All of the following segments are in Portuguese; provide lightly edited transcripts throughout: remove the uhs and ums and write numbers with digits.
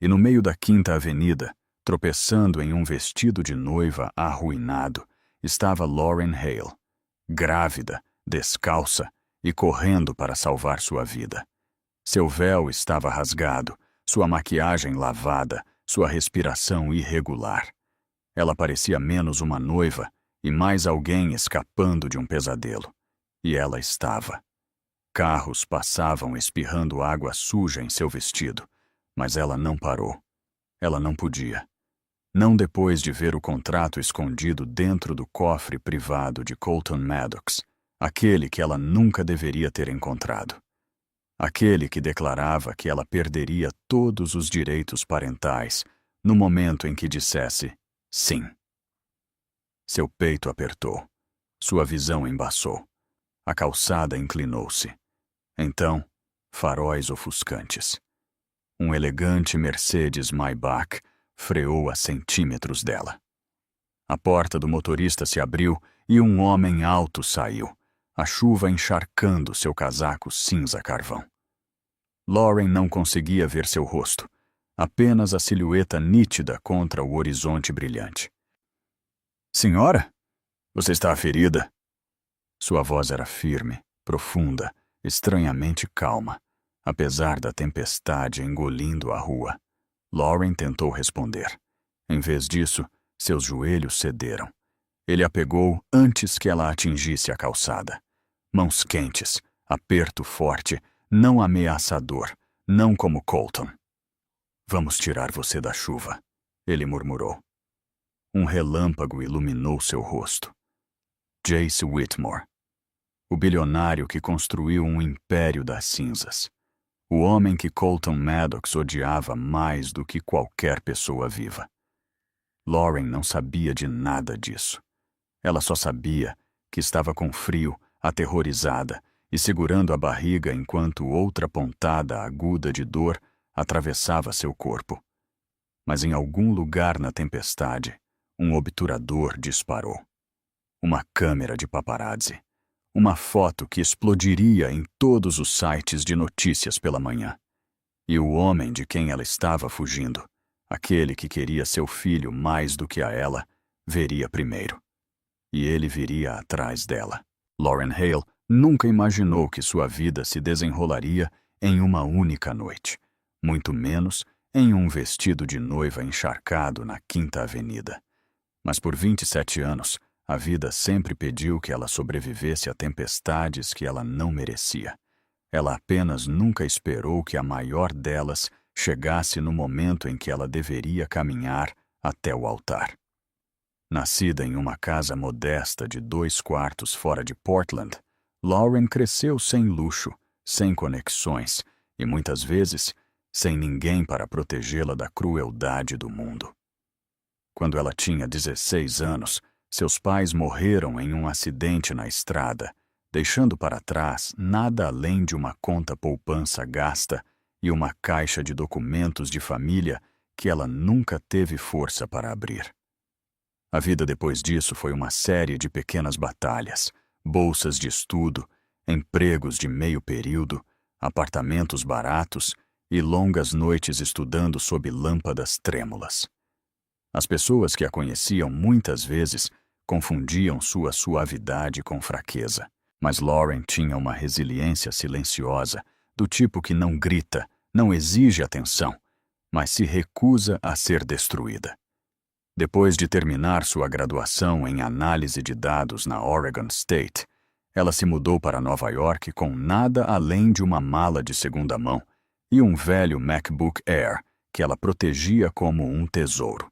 E no meio da Quinta Avenida, tropeçando em um vestido de noiva arruinado, estava Lauren Hale, grávida, descalça e correndo para salvar sua vida. Seu véu estava rasgado, sua maquiagem lavada, sua respiração irregular. Ela parecia menos uma noiva e mais alguém escapando de um pesadelo. E ela estava. Carros passavam espirrando água suja em seu vestido, mas ela não parou. Ela não podia. Não depois de ver o contrato escondido dentro do cofre privado de Colton Maddox, aquele que ela nunca deveria ter encontrado. Aquele que declarava que ela perderia todos os direitos parentais no momento em que dissesse sim. Seu peito apertou. Sua visão embaçou. A calçada inclinou-se. Então, faróis ofuscantes. Um elegante Mercedes Maybach freou a centímetros dela. A porta do motorista se abriu e um homem alto saiu, a chuva encharcando seu casaco cinza carvão. Lauren não conseguia ver seu rosto, apenas a silhueta nítida contra o horizonte brilhante. Senhora, você está ferida? Sua voz era firme, profunda, estranhamente calma, apesar da tempestade engolindo a rua. Lauren tentou responder. Em vez disso, seus joelhos cederam. Ele a pegou antes que ela atingisse a calçada. Mãos quentes, aperto forte, não ameaçador, não como Colton. Vamos tirar você da chuva, ele murmurou. Um relâmpago iluminou seu rosto. Jace Whitmore. O bilionário que construiu um império das cinzas. O homem que Colton Maddox odiava mais do que qualquer pessoa viva. Lauren não sabia de nada disso. Ela só sabia que estava com frio, aterrorizada e segurando a barriga enquanto outra pontada aguda de dor atravessava seu corpo. Mas em algum lugar na tempestade, um obturador disparou. Uma câmera de paparazzi. Uma foto que explodiria em todos os sites de notícias pela manhã. E o homem de quem ela estava fugindo, aquele que queria seu filho mais do que a ela, veria primeiro. E ele viria atrás dela. Lauren Hale nunca imaginou que sua vida se desenrolaria em uma única noite, muito menos em um vestido de noiva encharcado na Quinta Avenida. Mas por 27 anos, a vida sempre pediu que ela sobrevivesse a tempestades que ela não merecia. Ela apenas nunca esperou que a maior delas chegasse no momento em que ela deveria caminhar até o altar. Nascida em uma casa modesta de 2 quartos fora de Portland, Lauren cresceu sem luxo, sem conexões e, muitas vezes, sem ninguém para protegê-la da crueldade do mundo. Quando ela tinha 16 anos, seus pais morreram em um acidente na estrada, deixando para trás nada além de uma conta poupança gasta e uma caixa de documentos de família que ela nunca teve força para abrir. A vida depois disso foi uma série de pequenas batalhas, bolsas de estudo, empregos de meio período, apartamentos baratos e longas noites estudando sob lâmpadas trêmulas. As pessoas que a conheciam muitas vezes confundiam sua suavidade com fraqueza, mas Lauren tinha uma resiliência silenciosa, do tipo que não grita, não exige atenção, mas se recusa a ser destruída. Depois de terminar sua graduação em análise de dados na Oregon State, ela se mudou para Nova York com nada além de uma mala de segunda mão e um velho MacBook Air que ela protegia como um tesouro.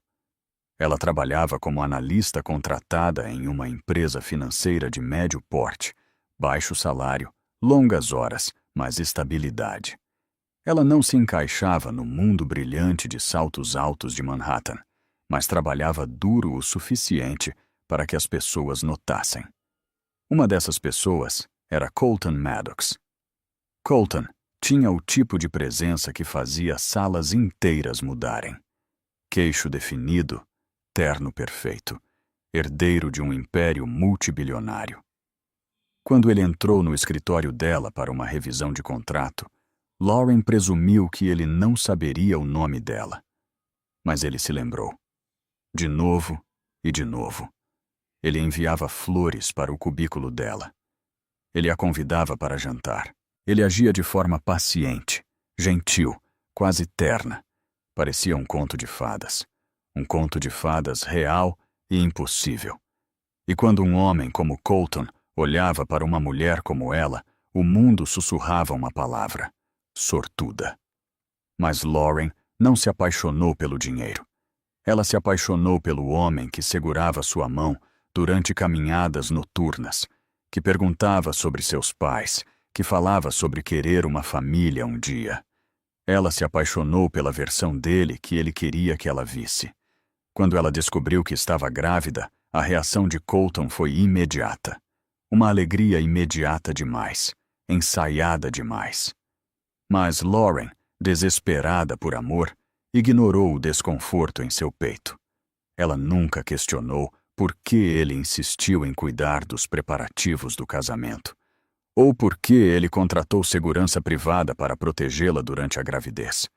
Ela trabalhava como analista contratada em uma empresa financeira de médio porte, baixo salário, longas horas, mas estabilidade. Ela não se encaixava no mundo brilhante de saltos altos de Manhattan, mas trabalhava duro o suficiente para que as pessoas notassem. Uma dessas pessoas era Colton Maddox. Colton tinha o tipo de presença que fazia salas inteiras mudarem. Queixo definido, terno perfeito, herdeiro de um império multibilionário. Quando ele entrou no escritório dela para uma revisão de contrato, Lauren presumiu que ele não saberia o nome dela. Mas ele se lembrou. De novo e de novo. Ele enviava flores para o cubículo dela. Ele a convidava para jantar. Ele agia de forma paciente, gentil, quase terna. Parecia um conto de fadas. Um conto de fadas real e impossível. E quando um homem como Colton olhava para uma mulher como ela, o mundo sussurrava uma palavra: sortuda. Mas Lauren não se apaixonou pelo dinheiro. Ela se apaixonou pelo homem que segurava sua mão durante caminhadas noturnas, que perguntava sobre seus pais, que falava sobre querer uma família um dia. Ela se apaixonou pela versão dele que ele queria que ela visse. Quando ela descobriu que estava grávida, a reação de Colton foi imediata. Uma alegria imediata demais, ensaiada demais. Mas Lauren, desesperada por amor, ignorou o desconforto em seu peito. Ela nunca questionou por que ele insistiu em cuidar dos preparativos do casamento, ou por que ele contratou segurança privada para protegê-la durante a gravidez,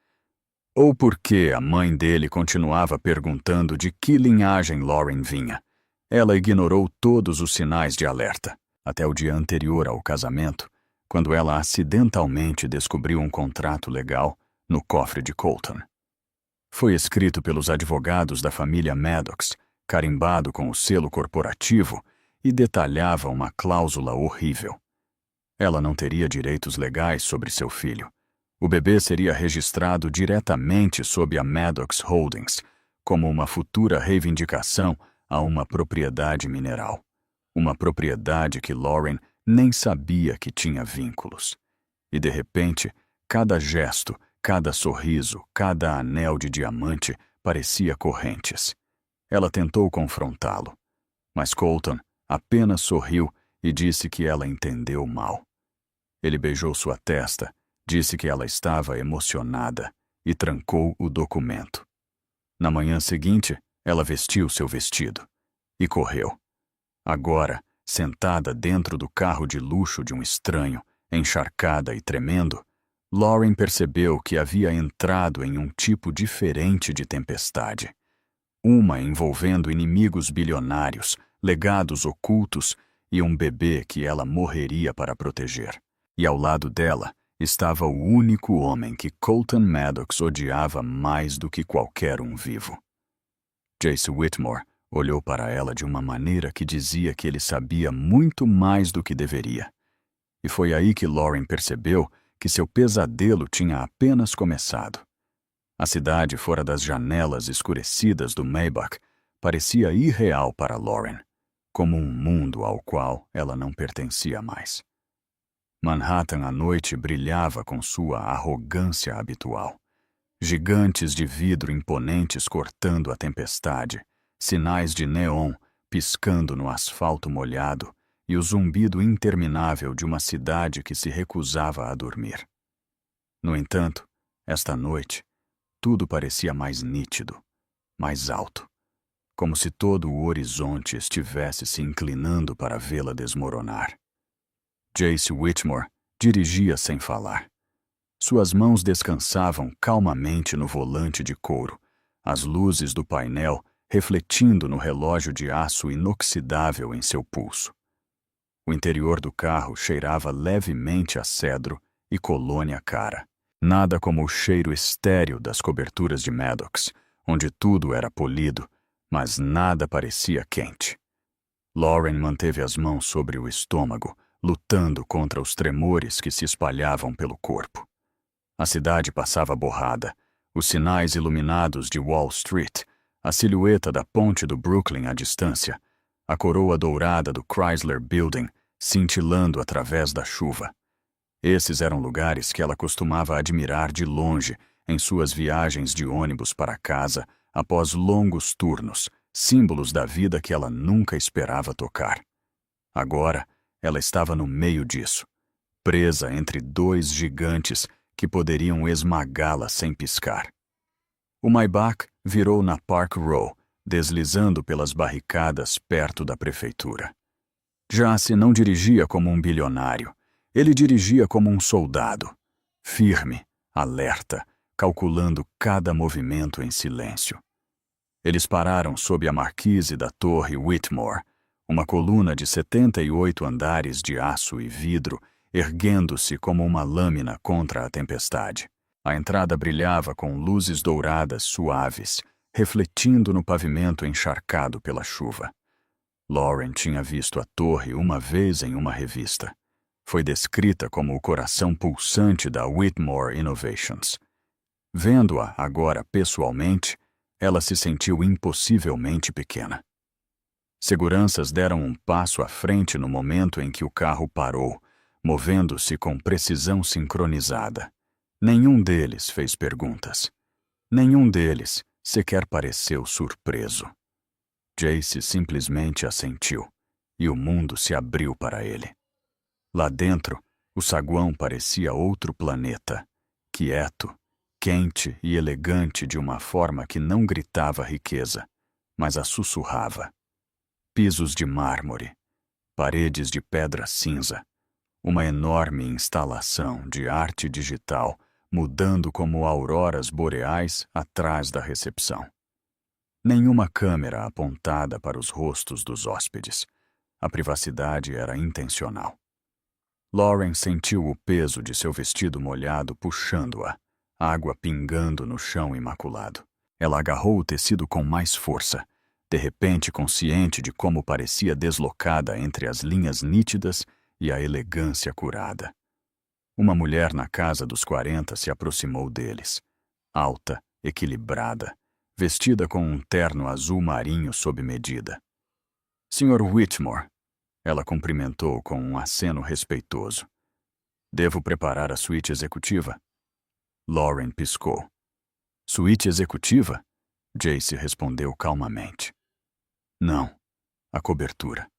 ou por que a mãe dele continuava perguntando de que linhagem Lauren vinha. Ela ignorou todos os sinais de alerta, até o dia anterior ao casamento, quando ela acidentalmente descobriu um contrato legal no cofre de Colton. Foi escrito pelos advogados da família Maddox, carimbado com o selo corporativo, e detalhava uma cláusula horrível. Ela não teria direitos legais sobre seu filho. O bebê seria registrado diretamente sob a Maddox Holdings, como uma futura reivindicação a uma propriedade mineral. Uma propriedade que Lauren nem sabia que tinha vínculos. E, de repente, cada gesto, cada sorriso, cada anel de diamante parecia correntes. Ela tentou confrontá-lo, mas Colton apenas sorriu e disse que ela entendeu mal. Ele beijou sua testa, disse que ela estava emocionada e trancou o documento. Na manhã seguinte, ela vestiu seu vestido e correu. Agora, sentada dentro do carro de luxo de um estranho, encharcada e tremendo, Lauren percebeu que havia entrado em um tipo diferente de tempestade. Uma envolvendo inimigos bilionários, legados ocultos e um bebê que ela morreria para proteger. E ao lado dela estava o único homem que Colton Maddox odiava mais do que qualquer um vivo. Jace Whitmore olhou para ela de uma maneira que dizia que ele sabia muito mais do que deveria. E foi aí que Lauren percebeu que seu pesadelo tinha apenas começado. A cidade fora das janelas escurecidas do Maybach parecia irreal para Lauren, como um mundo ao qual ela não pertencia mais. Manhattan à noite brilhava com sua arrogância habitual. Gigantes de vidro imponentes cortando a tempestade, sinais de neon piscando no asfalto molhado e o zumbido interminável de uma cidade que se recusava a dormir. No entanto, esta noite, tudo parecia mais nítido, mais alto, como se todo o horizonte estivesse se inclinando para vê-la desmoronar. Jace Whitmore dirigia sem falar. Suas mãos descansavam calmamente no volante de couro, as luzes do painel refletindo no relógio de aço inoxidável em seu pulso. O interior do carro cheirava levemente a cedro e colônia cara. Nada como o cheiro estéril das coberturas de Maddox, onde tudo era polido, mas nada parecia quente. Lauren manteve as mãos sobre o estômago, lutando contra os tremores que se espalhavam pelo corpo. A cidade passava borrada, os sinais iluminados de Wall Street, a silhueta da ponte do Brooklyn à distância, a coroa dourada do Chrysler Building cintilando através da chuva. Esses eram lugares que ela costumava admirar de longe em suas viagens de ônibus para casa após longos turnos, símbolos da vida que ela nunca esperava tocar. Agora, ela estava no meio disso, presa entre dois gigantes que poderiam esmagá-la sem piscar. O Maybach virou na Park Row, deslizando pelas barricadas perto da prefeitura. Jace não dirigia como um bilionário. Ele dirigia como um soldado. firme, alerta, calculando cada movimento em silêncio. Eles pararam sob a marquise da Torre Whitmore, uma coluna de 78 andares de aço e vidro, erguendo-se como uma lâmina contra a tempestade. A entrada brilhava com luzes douradas suaves, refletindo no pavimento encharcado pela chuva. Lauren tinha visto a torre uma vez em uma revista. Foi descrita como o coração pulsante da Whitmore Innovations. Vendo-a agora pessoalmente, ela se sentiu impossivelmente pequena. Seguranças deram um passo à frente no momento em que o carro parou, movendo-se com precisão sincronizada. Nenhum deles fez perguntas. Nenhum deles sequer pareceu surpreso. Jace simplesmente assentiu, e o mundo se abriu para ele. Lá dentro, o saguão parecia outro planeta, quieto, quente e elegante de uma forma que não gritava riqueza, mas a sussurrava. Pisos de mármore, paredes de pedra cinza, uma enorme instalação de arte digital mudando como auroras boreais atrás da recepção. Nenhuma câmera apontada para os rostos dos hóspedes. A privacidade era intencional. Lauren sentiu o peso de seu vestido molhado puxando-a, água pingando no chão imaculado. Ela agarrou o tecido com mais força, de repente consciente de como parecia deslocada entre as linhas nítidas e a elegância curada. Uma mulher na casa dos 40 se aproximou deles, alta, equilibrada, vestida com um terno azul marinho sob medida. Sr. Whitmore, ela cumprimentou com um aceno respeitoso. Devo preparar a suíte executiva? Lauren piscou. Suíte executiva? Jace respondeu calmamente. Não, a cobertura.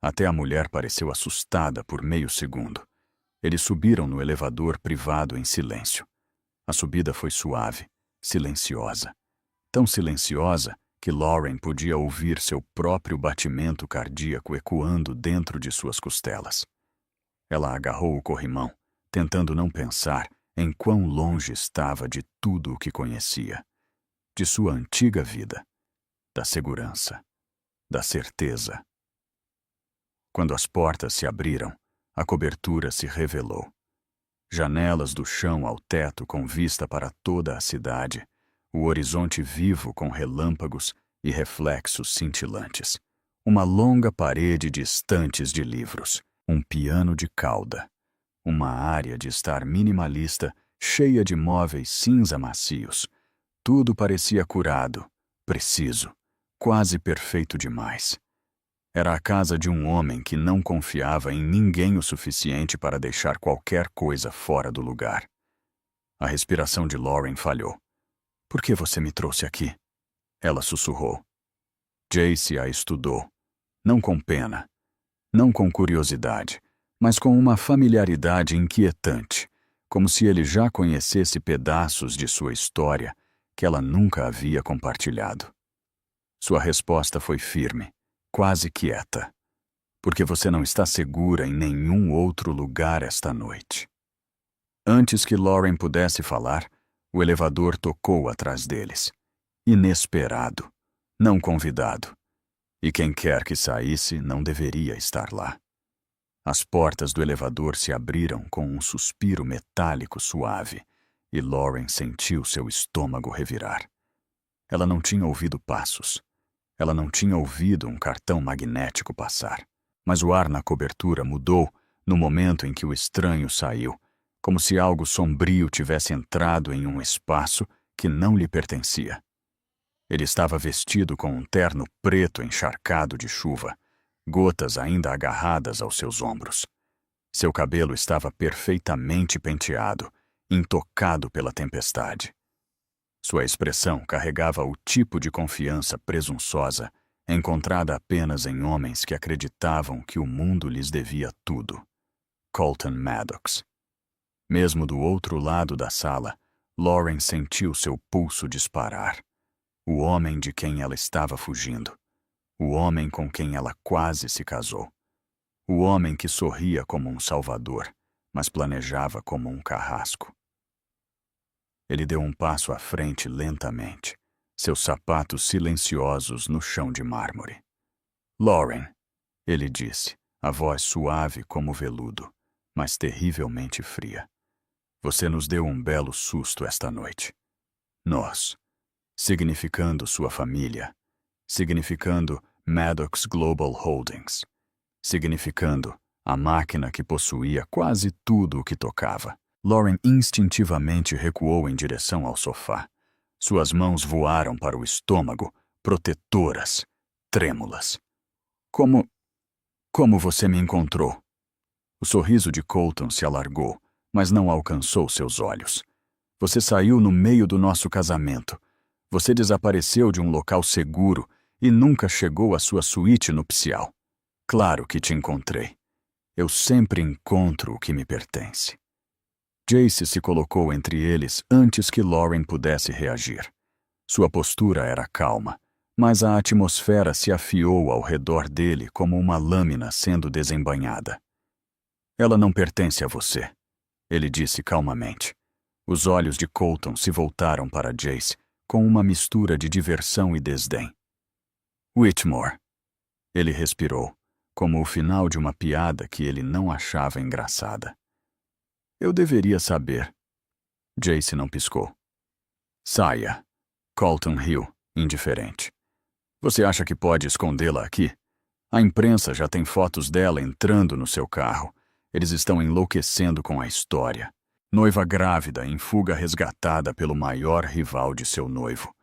Até a mulher pareceu assustada por meio segundo. Eles subiram no elevador privado em silêncio. A subida foi suave, silenciosa. Tão silenciosa que Lauren podia ouvir seu próprio batimento cardíaco ecoando dentro de suas costelas. Ela agarrou o corrimão, tentando não pensar em quão longe estava de tudo o que conhecia. De sua antiga vida, da segurança, da certeza. Quando as portas se abriram, a cobertura se revelou. Janelas do chão ao teto com vista para toda a cidade, o horizonte vivo com relâmpagos e reflexos cintilantes. Uma longa parede de estantes de livros, um piano de cauda, uma área de estar minimalista cheia de móveis cinza macios. Tudo parecia curado, preciso, quase perfeito demais. Era a casa de um homem que não confiava em ninguém o suficiente para deixar qualquer coisa fora do lugar. A respiração de Lauren falhou. Por que você me trouxe aqui? Ela sussurrou. Jace a estudou. Não com pena, não com curiosidade, mas com uma familiaridade inquietante, como se ele já conhecesse pedaços de sua história que ela nunca havia compartilhado. Sua resposta foi firme, quase quieta. Porque você não está segura em nenhum outro lugar esta noite. Antes que Lauren pudesse falar, o elevador tocou atrás deles. Inesperado, não convidado. E quem quer que saísse não deveria estar lá. As portas do elevador se abriram com um suspiro metálico suave, e Lauren sentiu seu estômago revirar. Ela não tinha ouvido passos. Ela não tinha ouvido um cartão magnético passar. Mas o ar na cobertura mudou no momento em que o estranho saiu, como se algo sombrio tivesse entrado em um espaço que não lhe pertencia. Ele estava vestido com um terno preto encharcado de chuva, gotas ainda agarradas aos seus ombros. Seu cabelo estava perfeitamente penteado, intocado pela tempestade. Sua expressão carregava o tipo de confiança presunçosa encontrada apenas em homens que acreditavam que o mundo lhes devia tudo. Colton Maddox. Mesmo do outro lado da sala, Lauren sentiu seu pulso disparar. O homem de quem ela estava fugindo. O homem com quem ela quase se casou. O homem que sorria como um salvador, mas planejava como um carrasco. Ele deu um passo à frente lentamente, seus sapatos silenciosos no chão de mármore. Lauren, ele disse, a voz suave como veludo, mas terrivelmente fria. Você nos deu um belo susto esta noite. Nós, significando sua família, significando Maddox Global Holdings, significando a máquina que possuía quase tudo o que tocava. Lauren instintivamente recuou em direção ao sofá. Suas mãos voaram para o estômago, protetoras, trêmulas. Como você me encontrou? O sorriso de Colton se alargou, mas não alcançou seus olhos. Você saiu no meio do nosso casamento. Você desapareceu de um local seguro e nunca chegou à sua suíte nupcial. Claro que te encontrei. Eu sempre encontro o que me pertence. Jace se colocou entre eles antes que Lauren pudesse reagir. Sua postura era calma, mas a atmosfera se afiou ao redor dele como uma lâmina sendo desembainhada. Ela não pertence a você, ele disse calmamente. Os olhos de Colton se voltaram para Jace com uma mistura de diversão e desdém. Whitmore. Ele respirou, como o final de uma piada que ele não achava engraçada. Eu deveria saber. Jace não piscou. Saia. Colton riu, indiferente. Você acha que pode escondê-la aqui? A imprensa já tem fotos dela entrando no seu carro. Eles estão enlouquecendo com a história. Noiva grávida em fuga resgatada pelo maior rival de seu noivo.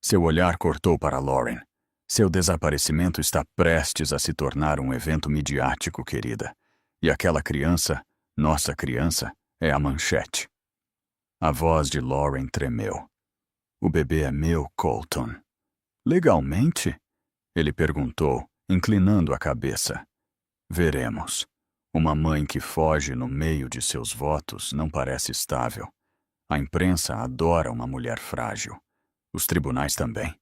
Seu olhar cortou para Lauren. Seu desaparecimento está prestes a se tornar um evento midiático, querida. E aquela criança, nossa criança, é a manchete. A voz de Lauren tremeu. O bebê é meu, Colton. Legalmente? Ele perguntou, inclinando a cabeça. Veremos. Uma mãe que foge no meio de seus votos não parece estável. A imprensa adora uma mulher frágil. Os tribunais também.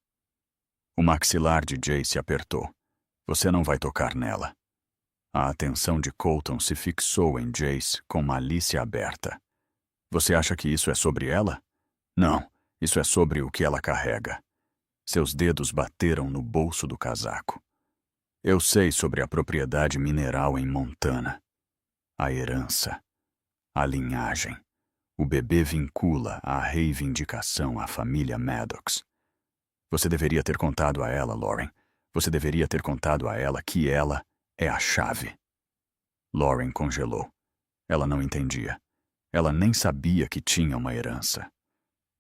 O maxilar de Jace apertou. Você não vai tocar nela. A atenção de Colton se fixou em Jace com malícia aberta. Você acha que isso é sobre ela? Não, isso é sobre o que ela carrega. Seus dedos bateram no bolso do casaco. Eu sei sobre a propriedade mineral em Montana. A herança. A linhagem. O bebê vincula a reivindicação à família Maddox. Você deveria ter contado a ela, Lauren. Você deveria ter contado a ela que ela é a chave. Lauren congelou. Ela não entendia. Ela nem sabia que tinha uma herança.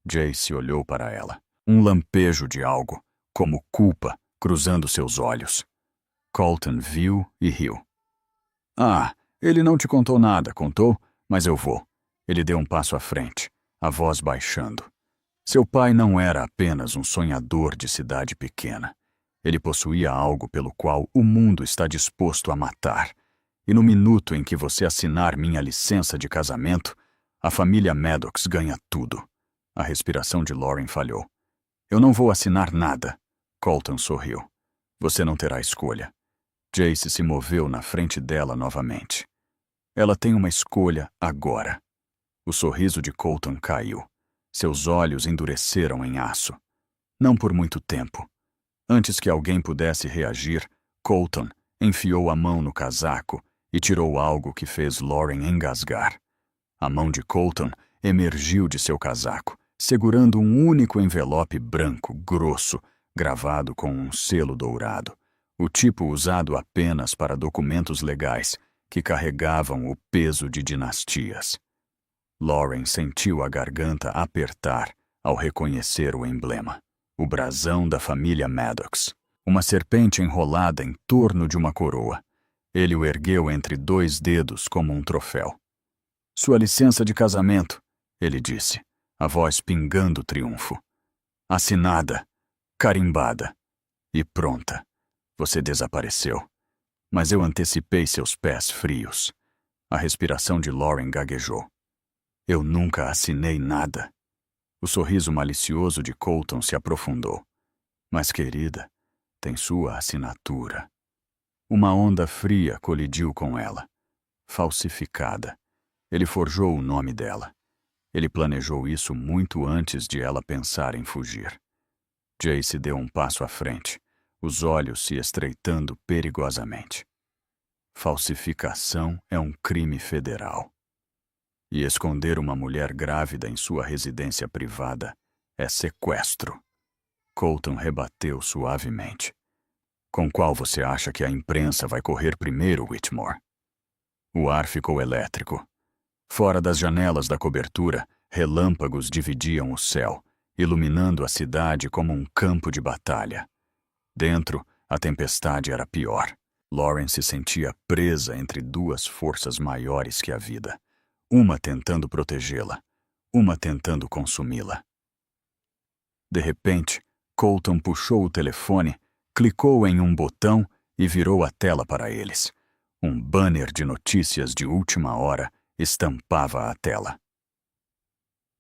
Jace olhou para ela. Um lampejo de algo, como culpa, cruzando seus olhos. Colton viu e riu. Ah, ele não te contou nada, contou? Mas eu vou. Ele deu um passo à frente, a voz baixando. Seu pai não era apenas um sonhador de cidade pequena. Ele possuía algo pelo qual o mundo está disposto a matar. E no minuto em que você assinar minha licença de casamento, a família Maddox ganha tudo. A respiração de Lauren falhou. Eu não vou assinar nada. Colton sorriu. Você não terá escolha. Jace se moveu na frente dela novamente. Ela tem uma escolha agora. O sorriso de Colton caiu. Seus olhos endureceram em aço. Não por muito tempo. Antes que alguém pudesse reagir, Colton enfiou a mão no casaco e tirou algo que fez Lauren engasgar. A mão de Colton emergiu de seu casaco, segurando um único envelope branco, grosso, gravado com um selo dourado, o tipo usado apenas para documentos legais que carregavam o peso de dinastias. Lauren sentiu a garganta apertar ao reconhecer o emblema, o brasão da família Maddox, uma serpente enrolada em torno de uma coroa. Ele o ergueu entre 2 dedos como um troféu. Sua licença de casamento, ele disse, a voz pingando triunfo. Assinada, carimbada e pronta. Você desapareceu. Mas eu antecipei seus pés frios. A respiração de Lauren gaguejou. Eu nunca assinei nada. O sorriso malicioso de Colton se aprofundou. Mas, querida, tem sua assinatura. Uma onda fria colidiu com ela. Falsificada. Ele forjou o nome dela. Ele planejou isso muito antes de ela pensar em fugir. Jace deu um passo à frente, os olhos se estreitando perigosamente. Falsificação é um crime federal. E esconder uma mulher grávida em sua residência privada é sequestro. Colton rebateu suavemente. Com qual você acha que a imprensa vai correr primeiro, Whitmore? O ar ficou elétrico. Fora das janelas da cobertura, relâmpagos dividiam o céu, iluminando a cidade como um campo de batalha. Dentro, a tempestade era pior. Lauren se sentia presa entre duas forças maiores que a vida. Uma tentando protegê-la, uma tentando consumi-la. De repente, Colton puxou o telefone, clicou em um botão e virou a tela para eles. Um banner de notícias de última hora estampava a tela.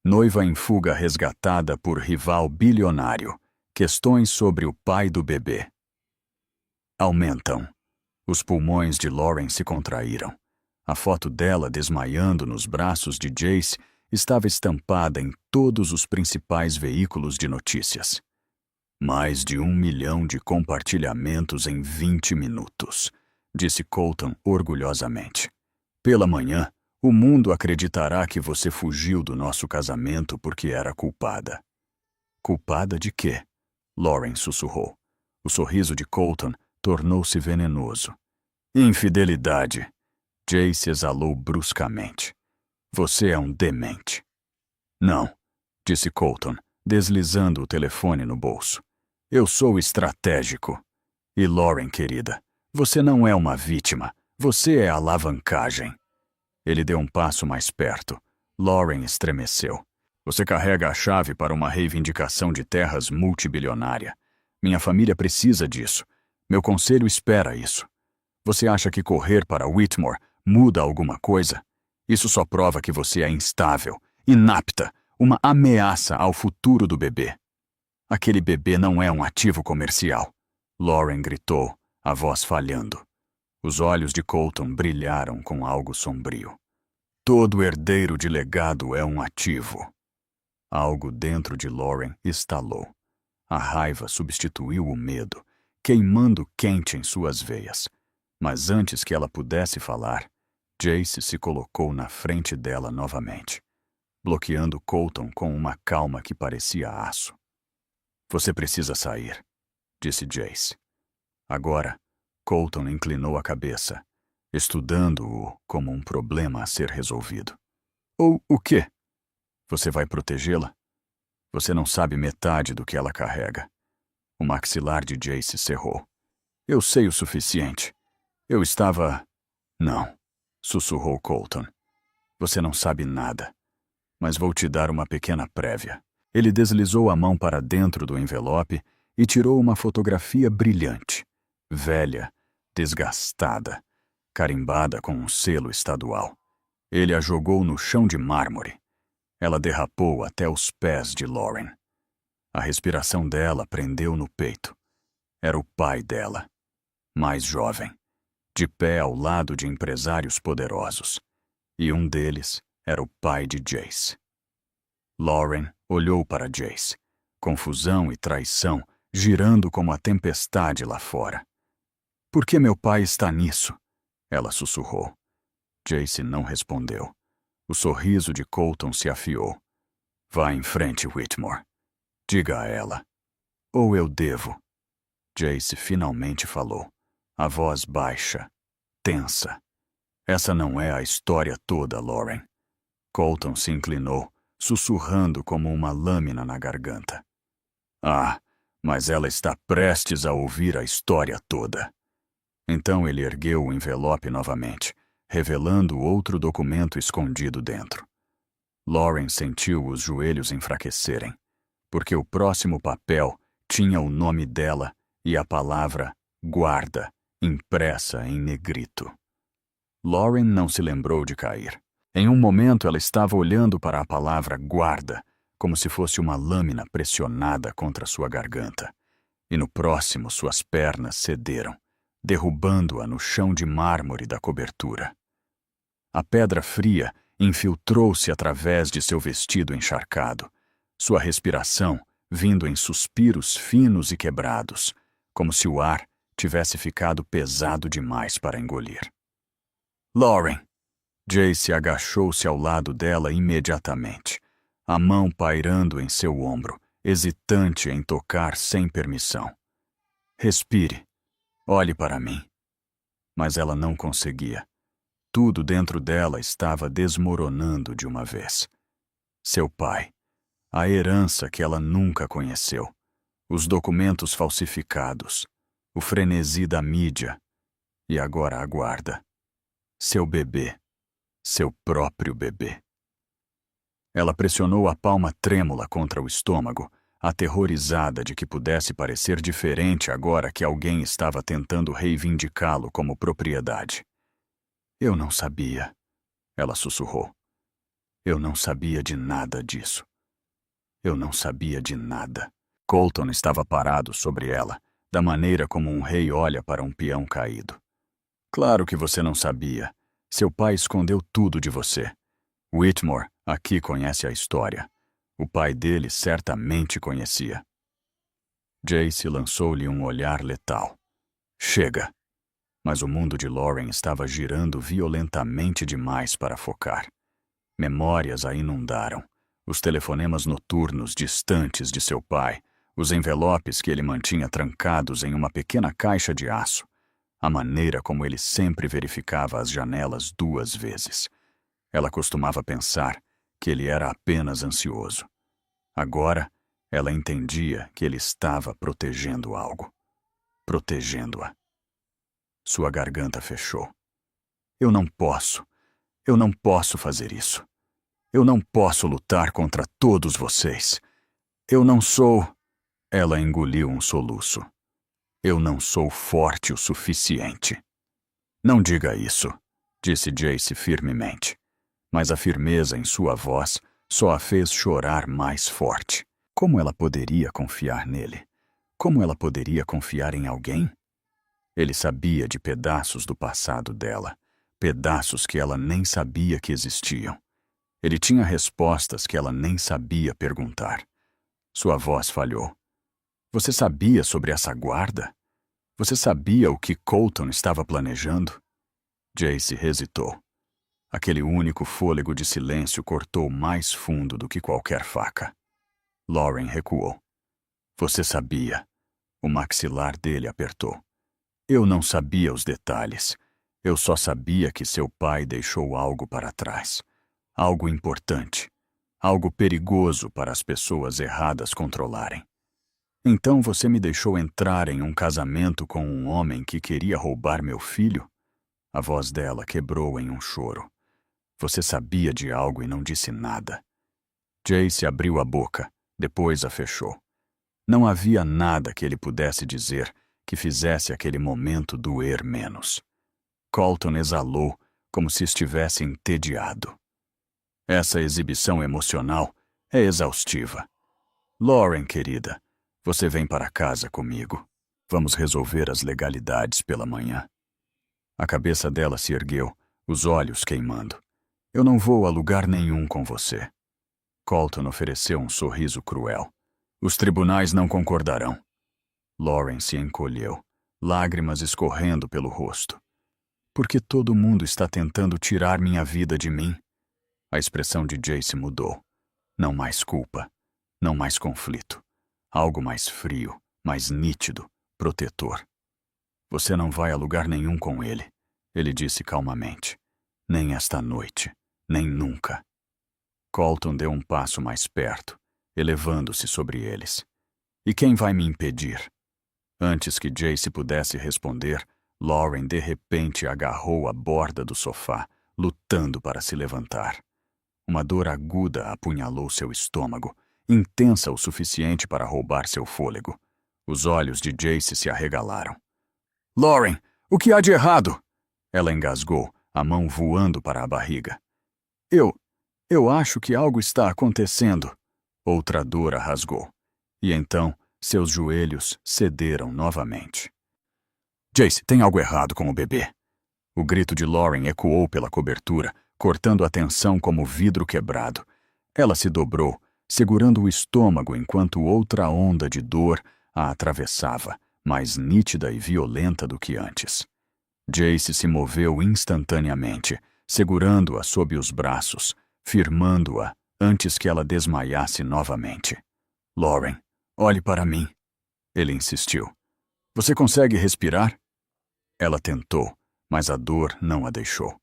Noiva em fuga resgatada por rival bilionário. Questões sobre o pai do bebê. Aumentam. Os pulmões de Lauren se contraíram. A foto dela desmaiando nos braços de Jace estava estampada em todos os principais veículos de notícias. Mais de 1 milhão de compartilhamentos em 20 minutos, disse Colton orgulhosamente. Pela manhã, o mundo acreditará que você fugiu do nosso casamento porque era culpada. Culpada de quê? Lauren sussurrou. O sorriso de Colton tornou-se venenoso. Infidelidade. Jace exalou bruscamente. Você é um demente. Não, disse Colton, deslizando o telefone no bolso. Eu sou estratégico. E Lauren, querida, você não é uma vítima. Você é alavancagem. Ele deu um passo mais perto. Lauren estremeceu. Você carrega a chave para uma reivindicação de terras multibilionária. Minha família precisa disso. Meu conselho espera isso. Você acha que correr para Whitmore muda alguma coisa? Isso só prova que você é instável, inapta, uma ameaça ao futuro do bebê. Aquele bebê não é um ativo comercial. Lauren gritou, a voz falhando. Os olhos de Colton brilharam com algo sombrio. Todo herdeiro de legado é um ativo. Algo dentro de Lauren estalou. A raiva substituiu o medo, queimando quente em suas veias. Mas antes que ela pudesse falar, Jace se colocou na frente dela novamente, bloqueando Colton com uma calma que parecia aço. Você precisa sair, disse Jace. Agora, Colton inclinou a cabeça, estudando-o como um problema a ser resolvido. Ou o quê? Você vai protegê-la? Você não sabe metade do que ela carrega. O maxilar de Jace cerrou. Eu sei o suficiente. Eu estava... Não, sussurrou Colton. Você não sabe nada. Mas vou te dar uma pequena prévia. Ele deslizou a mão para dentro do envelope e tirou uma fotografia brilhante, velha, desgastada, carimbada com um selo estadual. Ele a jogou no chão de mármore. Ela derrapou até os pés de Lauren. A respiração dela prendeu no peito. Era o pai dela, mais jovem, de pé ao lado de empresários poderosos. E um deles era o pai de Jace. Lauren olhou para Jace, confusão e traição girando como a tempestade lá fora. Por que meu pai está nisso? Ela sussurrou. Jace não respondeu. O sorriso de Colton se afiou. Vá em frente, Whitmore. Diga a ela. Ou eu devo. Jace finalmente falou, a voz baixa, tensa. Essa não é a história toda, Lauren. Colton se inclinou, sussurrando como uma lâmina na garganta. Ah, mas ela está prestes a ouvir a história toda. Então ele ergueu o envelope novamente, revelando outro documento escondido dentro. Lauren sentiu os joelhos enfraquecerem, porque o próximo papel tinha o nome dela e a palavra guarda impressa em negrito. Lauren não se lembrou de cair. Em um momento ela estava olhando para a palavra guarda, como se fosse uma lâmina pressionada contra sua garganta. E no próximo suas pernas cederam, derrubando-a no chão de mármore da cobertura. A pedra fria infiltrou-se através de seu vestido encharcado, sua respiração vindo em suspiros finos e quebrados, como se o ar tivesse ficado pesado demais para engolir. Lauren! Jace agachou-se ao lado dela imediatamente, a mão pairando em seu ombro, hesitante em tocar sem permissão. Respire. Olhe para mim. Mas ela não conseguia. Tudo dentro dela estava desmoronando de uma vez. Seu pai, a herança que ela nunca conheceu, os documentos falsificados, o frenesi da mídia e agora a guarda. Seu bebê, seu próprio bebê. Ela pressionou a palma trêmula contra o estômago, aterrorizada de que pudesse parecer diferente agora que alguém estava tentando reivindicá-lo como propriedade. Eu não sabia, ela sussurrou. Eu não sabia de nada disso. Eu não sabia de nada. Colton estava parado sobre ela, da maneira como um rei olha para um peão caído. Claro que você não sabia. Seu pai escondeu tudo de você. Whitmore aqui conhece a história. O pai dele certamente conhecia. Jace lançou-lhe um olhar letal. Chega! Mas o mundo de Lauren estava girando violentamente demais para focar. Memórias a inundaram. Os telefonemas noturnos distantes de seu pai, os envelopes que ele mantinha trancados em uma pequena caixa de aço, a maneira como ele sempre verificava as janelas 2 vezes. Ela costumava pensar que ele era apenas ansioso. Agora, ela entendia que ele estava protegendo algo. Protegendo-a. Sua garganta fechou. Eu não posso fazer isso. Eu não posso lutar contra todos vocês. Eu não sou... Ela engoliu um soluço. Eu não sou forte o suficiente. Não diga isso, disse Jace firmemente. Mas a firmeza em sua voz só a fez chorar mais forte. Como ela poderia confiar nele? Como ela poderia confiar em alguém? Ele sabia de pedaços do passado dela, pedaços que ela nem sabia que existiam. Ele tinha respostas que ela nem sabia perguntar. Sua voz falhou. Você sabia sobre essa guarda? Você sabia o que Colton estava planejando? Jace hesitou. Aquele único fôlego de silêncio cortou mais fundo do que qualquer faca. Lauren recuou. Você sabia. O maxilar dele apertou. Eu não sabia os detalhes. Eu só sabia que seu pai deixou algo para trás. Algo importante. Algo perigoso para as pessoas erradas controlarem. Então você me deixou entrar em um casamento com um homem que queria roubar meu filho? A voz dela quebrou em um choro. Você sabia de algo e não disse nada. Jace abriu a boca, depois a fechou. Não havia nada que ele pudesse dizer que fizesse aquele momento doer menos. Colton exalou como se estivesse entediado. Essa exibição emocional é exaustiva. Lauren, querida, você vem para casa comigo. Vamos resolver as legalidades pela manhã. A cabeça dela se ergueu, os olhos queimando. Eu não vou a lugar nenhum com você. Colton ofereceu um sorriso cruel. Os tribunais não concordarão. Lauren se encolheu, lágrimas escorrendo pelo rosto. Por que todo mundo está tentando tirar minha vida de mim? A expressão de Jace mudou. Não mais culpa, não mais conflito. Algo mais frio, mais nítido, protetor. Você não vai a lugar nenhum com ele, ele disse calmamente. Nem esta noite, nem nunca. Colton deu um passo mais perto, elevando-se sobre eles. E quem vai me impedir? Antes que Jace pudesse responder, Lauren de repente agarrou a borda do sofá, lutando para se levantar. Uma dor aguda apunhalou seu estômago, intensa o suficiente para roubar seu fôlego. Os olhos de Jace se arregalaram. Lauren, o que há de errado? Ela engasgou, a mão voando para a barriga. Eu acho que algo está acontecendo. Outra dor a rasgou. E então, seus joelhos cederam novamente. Jace, tem algo errado com o bebê. O grito de Lauren ecoou pela cobertura, cortando a tensão como vidro quebrado. Ela se dobrou, segurando o estômago enquanto outra onda de dor a atravessava, mais nítida e violenta do que antes. Jace se moveu instantaneamente, segurando-a sob os braços, firmando-a antes que ela desmaiasse novamente. Lauren, olhe para mim. Ele insistiu. Você consegue respirar? Ela tentou, mas a dor não a deixou.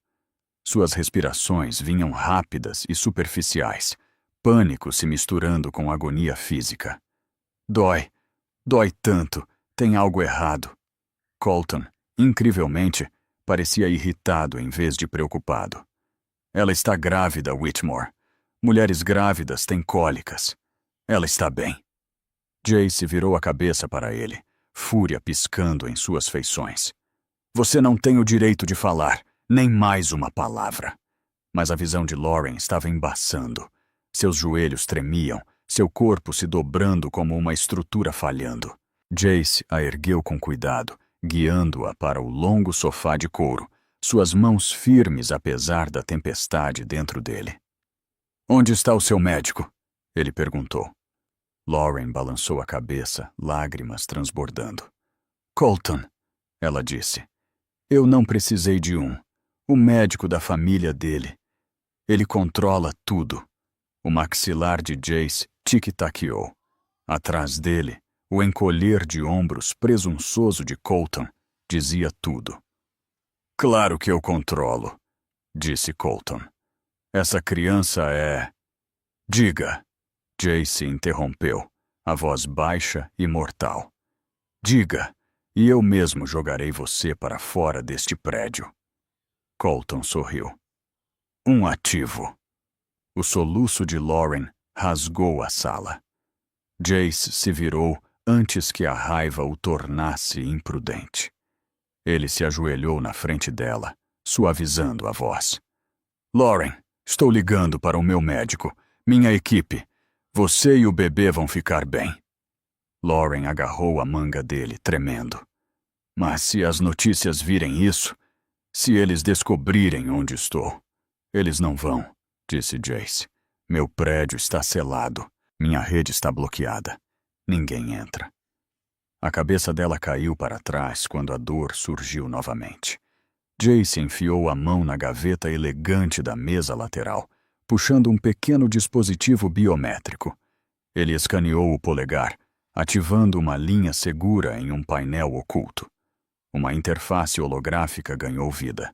Suas respirações vinham rápidas e superficiais, pânico se misturando com agonia física. Dói tanto, tem algo errado. Colton, incrivelmente, parecia irritado em vez de preocupado. Ela está grávida, Whitmore. Mulheres grávidas têm cólicas. Ela está bem. Jace virou a cabeça para ele, fúria piscando em suas feições. Você não tem o direito de falar, nem mais uma palavra. Mas a visão de Lauren estava embaçando. Seus joelhos tremiam, seu corpo se dobrando como uma estrutura falhando. Jace a ergueu com cuidado, guiando-a para o longo sofá de couro, suas mãos firmes apesar da tempestade dentro dele. Onde está o seu médico? Ele perguntou. Lauren balançou a cabeça, lágrimas transbordando. Colton, ela disse. Eu não precisei de um. O médico da família dele. Ele controla tudo. O maxilar de Jace tic-taqueou. Atrás dele, o encolher de ombros presunçoso de Colton dizia tudo. Claro que eu controlo, disse Colton. Essa criança é... Diga, Jace interrompeu, a voz baixa e mortal. Diga, e eu mesmo jogarei você para fora deste prédio. Colton sorriu. Um ativo. O soluço de Lauren rasgou a sala. Jace se virou antes que a raiva o tornasse imprudente. Ele se ajoelhou na frente dela, suavizando a voz. Lauren, estou ligando para o meu médico, minha equipe. Você e o bebê vão ficar bem. Lauren agarrou a manga dele, tremendo. Mas se as notícias virem isso, se eles descobrirem onde estou, eles não vão, disse Jace. Meu prédio está selado, minha rede está bloqueada. Ninguém entra. A cabeça dela caiu para trás quando a dor surgiu novamente. Jace enfiou a mão na gaveta elegante da mesa lateral, puxando um pequeno dispositivo biométrico. Ele escaneou o polegar, ativando uma linha segura em um painel oculto. Uma interface holográfica ganhou vida.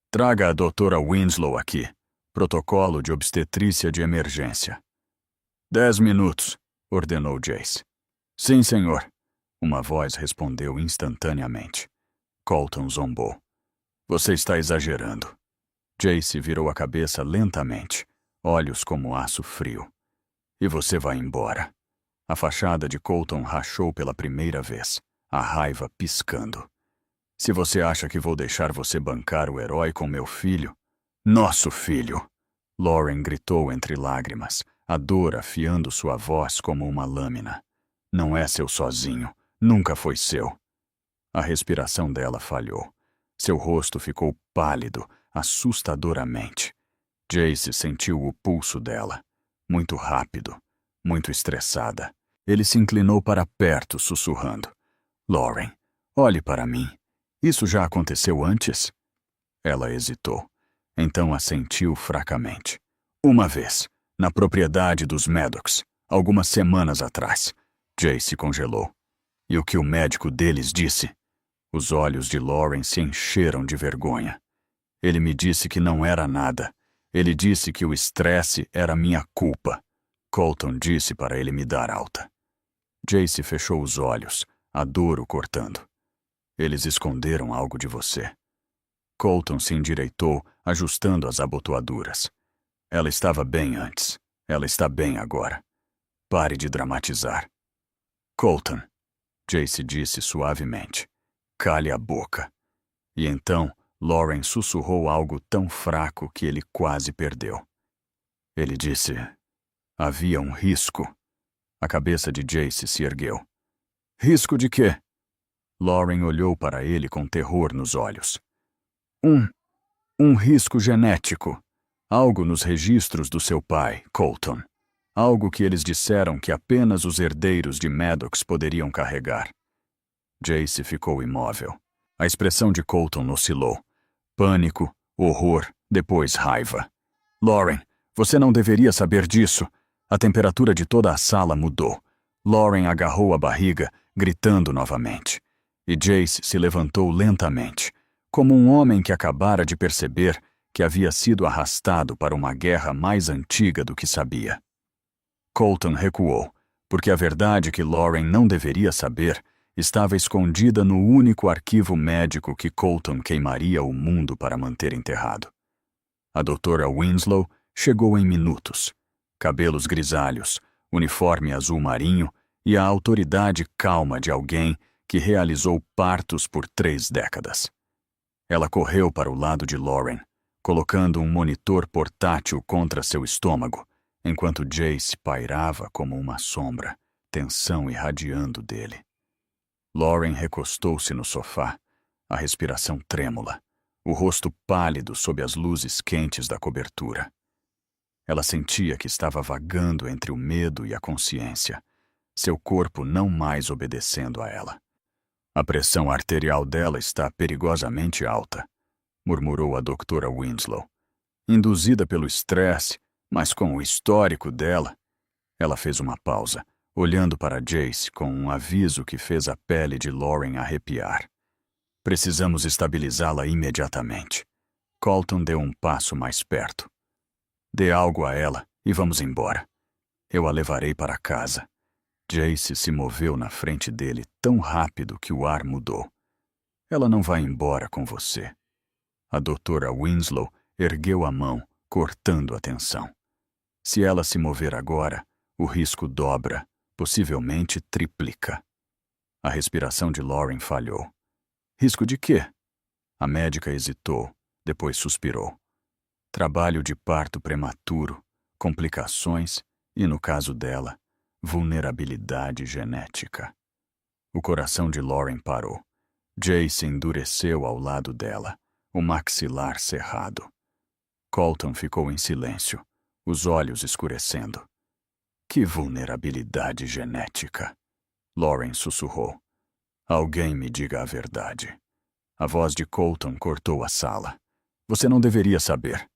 Traga a doutora Winslow aqui. Protocolo de obstetrícia de emergência. 10 minutos, ordenou Jace. Sim, senhor. Uma voz respondeu instantaneamente. Colton zombou. Você está exagerando. Jace virou a cabeça lentamente, olhos como aço frio. E você vai embora. A fachada de Colton rachou pela primeira vez, a raiva piscando. Se você acha que vou deixar você bancar o herói com meu filho... Nosso filho! Lauren gritou entre lágrimas, a dor afiando sua voz como uma lâmina. Não é seu sozinho, nunca foi seu. A respiração dela falhou. Seu rosto ficou pálido, assustadoramente. Jace sentiu o pulso dela. Muito rápido, muito estressada. Ele se inclinou para perto, sussurrando. Lauren, olhe para mim. Isso já aconteceu antes? Ela hesitou. Então assentiu fracamente. Uma vez, na propriedade dos Maddox, algumas semanas atrás. Jace congelou. E o que o médico deles disse? Os olhos de Lauren se encheram de vergonha. Ele me disse que não era nada. Ele disse que o estresse era minha culpa. Colton disse para ele me dar alta. Jace fechou os olhos, a dor o cortando. Eles esconderam algo de você. Colton se endireitou, ajustando as abotoaduras. Ela estava bem antes. Ela está bem agora. Pare de dramatizar. Colton, Jace disse suavemente. Cale a boca. E então, Lauren sussurrou algo tão fraco que ele quase perdeu. Ele disse... Havia um risco. A cabeça de Jace se ergueu. Risco de quê? Lauren olhou para ele com terror nos olhos. Um risco genético. Algo nos registros do seu pai, Colton. Algo que eles disseram que apenas os herdeiros de Maddox poderiam carregar. Jace ficou imóvel. A expressão de Colton oscilou. Pânico, horror, depois raiva. Lauren, você não deveria saber disso. A temperatura de toda a sala mudou. Lauren agarrou a barriga, gritando novamente. E Jace se levantou lentamente, como um homem que acabara de perceber que havia sido arrastado para uma guerra mais antiga do que sabia. Colton recuou, porque a verdade que Lauren não deveria saber estava escondida no único arquivo médico que Colton queimaria o mundo para manter enterrado. A doutora Winslow chegou em minutos. Cabelos grisalhos, uniforme azul marinho e a autoridade calma de alguém que realizou partos por 3 décadas. Ela correu para o lado de Lauren, colocando um monitor portátil contra seu estômago, enquanto Jace pairava como uma sombra, tensão irradiando dele. Lauren recostou-se no sofá, a respiração trêmula, o rosto pálido sob as luzes quentes da cobertura. Ela sentia que estava vagando entre o medo e a consciência, seu corpo não mais obedecendo a ela. A pressão arterial dela está perigosamente alta, murmurou a doutora Winslow. Induzida pelo estresse, mas com o histórico dela. Ela fez uma pausa, olhando para Jace com um aviso que fez a pele de Lauren arrepiar. Precisamos estabilizá-la imediatamente. Colton deu um passo mais perto. Dê algo a ela e vamos embora. Eu a levarei para casa. Jace se moveu na frente dele tão rápido que o ar mudou. Ela não vai embora com você. A doutora Winslow ergueu a mão, cortando a tensão. Se ela se mover agora, o risco dobra, possivelmente triplica. A respiração de Lauren falhou. Risco de quê? A médica hesitou, depois suspirou. Trabalho de parto prematuro, complicações e, no caso dela, vulnerabilidade genética. O coração de Lauren parou. Jace endureceu ao lado dela, o maxilar cerrado. Colton ficou em silêncio, os olhos escurecendo. Que vulnerabilidade genética! Lauren sussurrou. Alguém me diga a verdade. A voz de Colton cortou a sala. Você não deveria saber.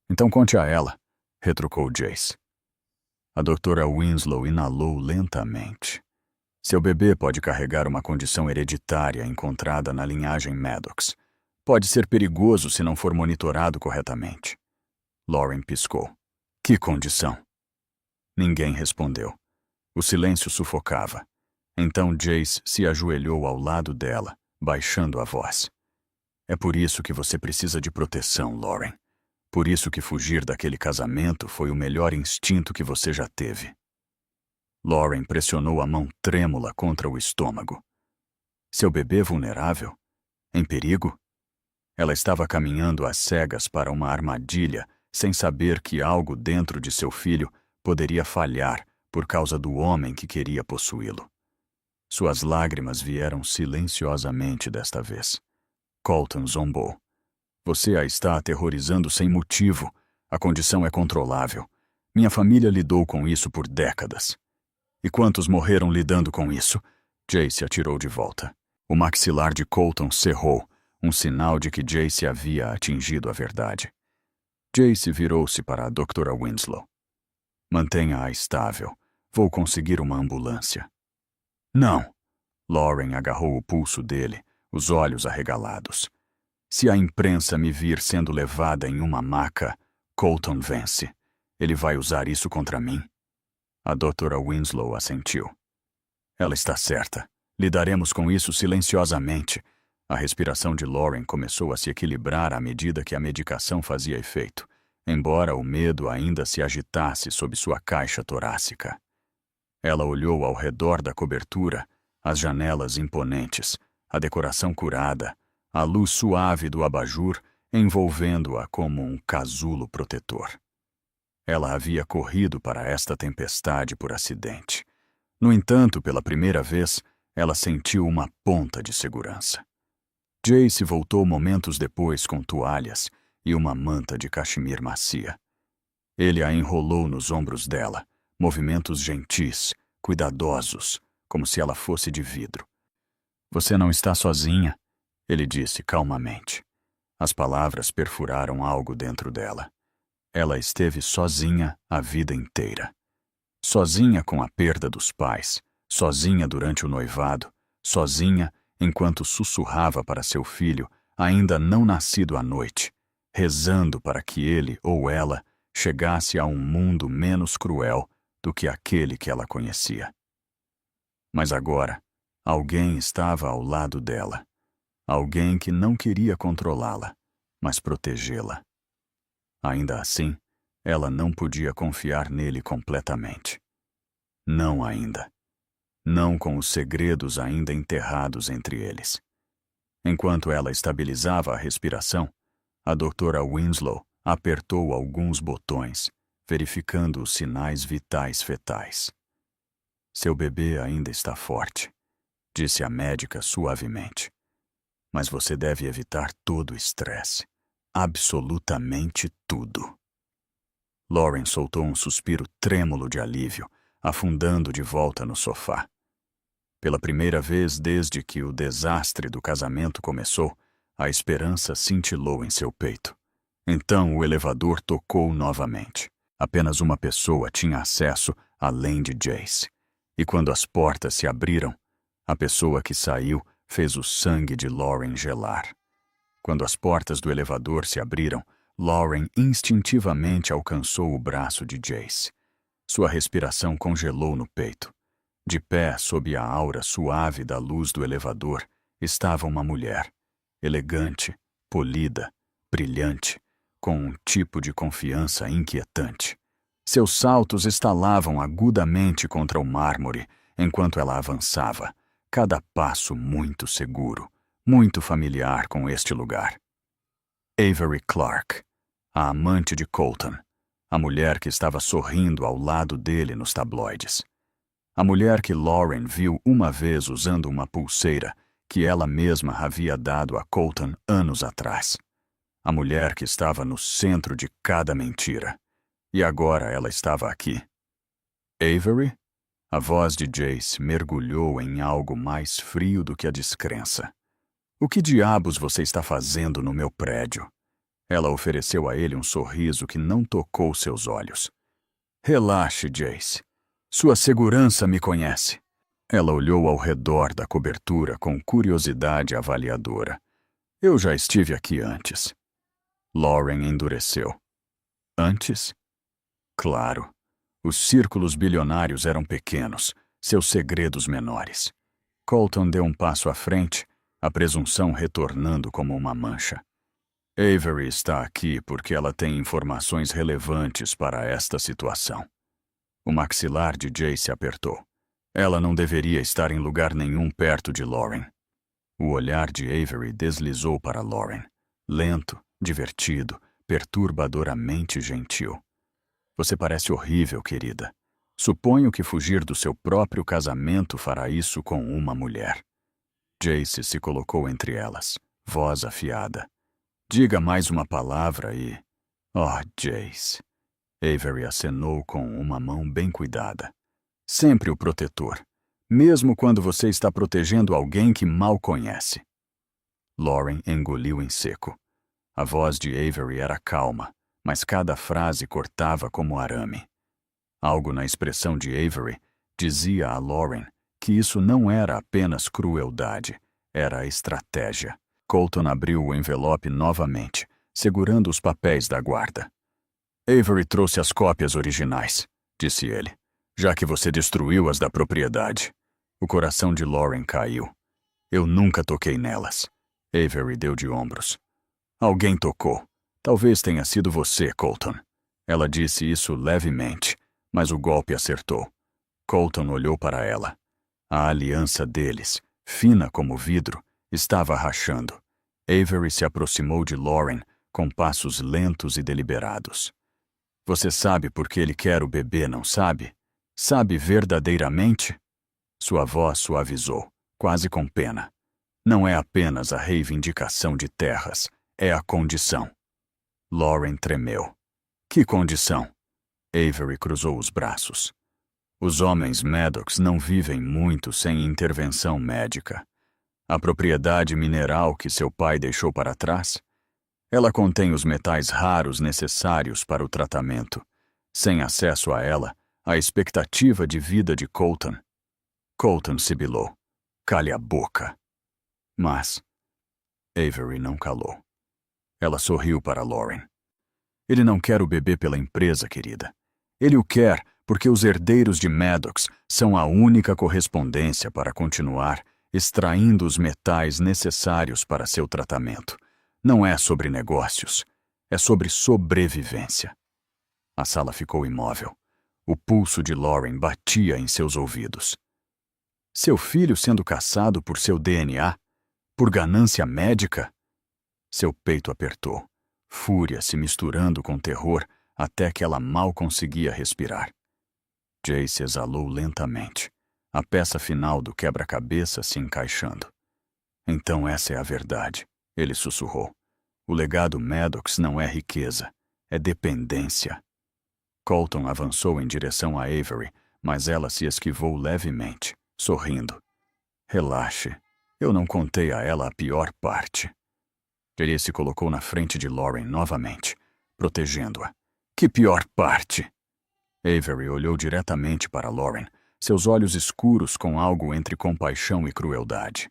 Então conte a ela, retrucou Jace. A doutora Winslow inalou lentamente. Seu bebê pode carregar uma condição hereditária encontrada na linhagem Maddox. Pode ser perigoso se não for monitorado corretamente. Lauren piscou. Que condição? Ninguém respondeu. O silêncio sufocava. Então Jace se ajoelhou ao lado dela, baixando a voz. É por isso que você precisa de proteção, Lauren. Por isso que fugir daquele casamento foi o melhor instinto que você já teve. Lauren pressionou a mão trêmula contra o estômago. Seu bebê vulnerável? Em perigo? Ela estava caminhando às cegas para uma armadilha, sem saber que algo dentro de seu filho poderia falhar por causa do homem que queria possuí-lo. Suas lágrimas vieram silenciosamente desta vez. Colton zombou. Você a está aterrorizando sem motivo. A condição é controlável. Minha família lidou com isso por décadas. E quantos morreram lidando com isso? Jace atirou de volta. O maxilar de Colton cerrou, um sinal de que Jace havia atingido a verdade. Jace virou-se para a doutora Winslow. Mantenha-a estável. Vou conseguir uma ambulância. Não. Lauren agarrou o pulso dele, os olhos arregalados. Se a imprensa me vir sendo levada em uma maca, Colton vence. Ele vai usar isso contra mim? A doutora Winslow assentiu. Ela está certa. Lidaremos com isso silenciosamente. A respiração de Lauren começou a se equilibrar à medida que a medicação fazia efeito, embora o medo ainda se agitasse sob sua caixa torácica. Ela olhou ao redor da cobertura, as janelas imponentes, a decoração curada, a luz suave do abajur envolvendo-a como um casulo protetor. Ela havia corrido para esta tempestade por acidente. No entanto, pela primeira vez, ela sentiu uma ponta de segurança. Jace voltou momentos depois com toalhas e uma manta de cachemir macia. Ele a enrolou nos ombros dela, movimentos gentis, cuidadosos, como se ela fosse de vidro. Você não está sozinha, ele disse calmamente. As palavras perfuraram algo dentro dela. Ela esteve sozinha a vida inteira. Sozinha com a perda dos pais, sozinha durante o noivado, sozinha enquanto sussurrava para seu filho, ainda não nascido à noite, rezando para que ele ou ela chegasse a um mundo menos cruel do que aquele que ela conhecia. Mas agora, alguém estava ao lado dela. Alguém que não queria controlá-la, mas protegê-la. Ainda assim, ela não podia confiar nele completamente. Não ainda. Não com os segredos ainda enterrados entre eles. Enquanto ela estabilizava a respiração, a doutora Winslow apertou alguns botões, verificando os sinais vitais fetais. Seu bebê ainda está forte, disse a médica suavemente. Mas você deve evitar todo o estresse. Absolutamente tudo. Lauren soltou um suspiro trêmulo de alívio, afundando de volta no sofá. Pela primeira vez desde que o desastre do casamento começou, a esperança cintilou em seu peito. Então o elevador tocou novamente. Apenas uma pessoa tinha acesso além de Jace. E quando as portas se abriram, a pessoa que saiu fez o sangue de Lauren gelar. Quando as portas do elevador se abriram, Lauren instintivamente alcançou o braço de Jace. Sua respiração congelou no peito. De pé, sob a aura suave da luz do elevador, estava uma mulher, elegante, polida, brilhante, com um tipo de confiança inquietante. Seus saltos estalavam agudamente contra o mármore enquanto ela avançava, cada passo muito seguro, muito familiar com este lugar. Avery Clark, a amante de Colton, a mulher que estava sorrindo ao lado dele nos tabloides. A mulher que Lauren viu uma vez usando uma pulseira que ela mesma havia dado a Colton anos atrás. A mulher que estava no centro de cada mentira. E agora ela estava aqui. Avery? A voz de Jace mergulhou em algo mais frio do que a descrença. O que diabos você está fazendo no meu prédio? Ela ofereceu a ele um sorriso que não tocou seus olhos. Relaxe, Jace. Sua segurança me conhece. Ela olhou ao redor da cobertura com curiosidade avaliadora. Eu já estive aqui antes. Lauren endureceu. Antes? Claro. Os círculos bilionários eram pequenos, seus segredos menores. Colton deu um passo à frente, a presunção retornando como uma mancha. Avery está aqui porque ela tem informações relevantes para esta situação. O maxilar de Jace se apertou. Ela não deveria estar em lugar nenhum perto de Lauren. O olhar de Avery deslizou para Lauren, lento, divertido, perturbadoramente gentil. Você parece horrível, querida. Suponho que fugir do seu próprio casamento fará isso com uma mulher. Jace se colocou entre elas, voz afiada. Diga mais uma palavra e... Oh, Jace. Avery acenou com uma mão bem cuidada. Sempre o protetor, mesmo quando você está protegendo alguém que mal conhece. Lauren engoliu em seco. A voz de Avery era calma, mas cada frase cortava como arame. Algo na expressão de Avery dizia a Lauren que isso não era apenas crueldade, era estratégia. Colton abriu o envelope novamente, segurando os papéis da guarda. Avery trouxe as cópias originais, disse ele, já que você destruiu as da propriedade. O coração de Lauren caiu. Eu nunca toquei nelas. Avery deu de ombros. Alguém tocou. Talvez tenha sido você, Colton. Ela disse isso levemente, mas o golpe acertou. Colton olhou para ela. A aliança deles, fina como vidro, estava rachando. Avery se aproximou de Lauren com passos lentos e deliberados. Você sabe por que ele quer o bebê, não sabe? Sabe verdadeiramente? Sua voz suavizou, quase com pena. Não é apenas a reivindicação de terras, é a condição. Lauren tremeu. Que condição? Avery cruzou os braços. Os homens Maddox não vivem muito sem intervenção médica. A propriedade mineral que seu pai deixou para trás? Ela contém os metais raros necessários para o tratamento. Sem acesso a ela, a expectativa de vida de Colton. Colton sibilou. Cale a boca. Mas Avery não calou. Ela sorriu para Lauren. Ele não quer o bebê pela empresa, querida. Ele o quer porque os herdeiros de Maddox são a única correspondência para continuar extraindo os metais necessários para seu tratamento. Não é sobre negócios, é sobre sobrevivência. A sala ficou imóvel. O pulso de Lauren batia em seus ouvidos. Seu filho sendo caçado por seu DNA? Por ganância médica? Seu peito apertou, fúria se misturando com terror até que ela mal conseguia respirar. Jace exalou lentamente, a peça final do quebra-cabeça se encaixando. Então essa é a verdade, ele sussurrou. O legado Maddox não é riqueza, é dependência. Colton avançou em direção a Avery, mas ela se esquivou levemente, sorrindo. Relaxe, eu não contei a ela a pior parte. Ele se colocou na frente de Lauren novamente, protegendo-a. Que pior parte? Avery olhou diretamente para Lauren, seus olhos escuros com algo entre compaixão e crueldade.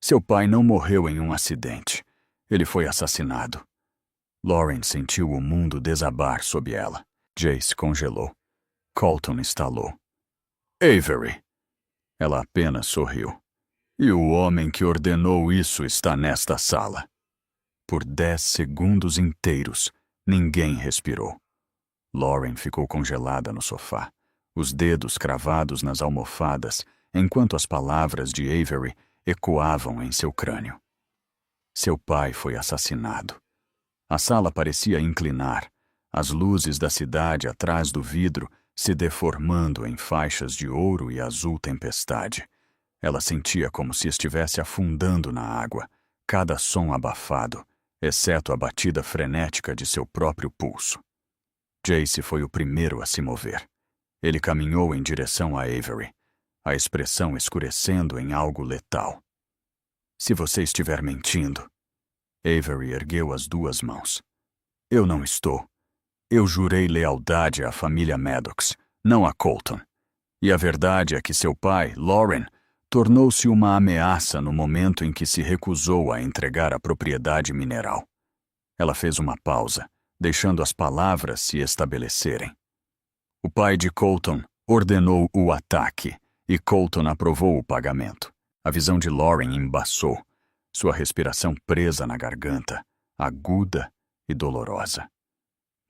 Seu pai não morreu em um acidente. Ele foi assassinado. Lauren sentiu o mundo desabar sob ela. Jace congelou. Colton estalou. Avery! Ela apenas sorriu. E o homem que ordenou isso está nesta sala. Por 10 segundos inteiros, ninguém respirou. Lauren ficou congelada no sofá, os dedos cravados nas almofadas, enquanto as palavras de Avery ecoavam em seu crânio. Seu pai foi assassinado. A sala parecia inclinar, as luzes da cidade atrás do vidro se deformando em faixas de ouro e azul tempestade. Ela sentia como se estivesse afundando na água, cada som abafado, exceto a batida frenética de seu próprio pulso. Jace foi o primeiro a se mover. Ele caminhou em direção a Avery, a expressão escurecendo em algo letal. Se você estiver mentindo... Avery ergueu as 2 mãos. Eu não estou. Eu jurei lealdade à família Maddox, não a Colton. E a verdade é que seu pai, Lauren, tornou-se uma ameaça no momento em que se recusou a entregar a propriedade mineral. Ela fez uma pausa, deixando as palavras se estabelecerem. O pai de Colton ordenou o ataque e Colton aprovou o pagamento. A visão de Lauren embaçou, sua respiração presa na garganta, aguda e dolorosa.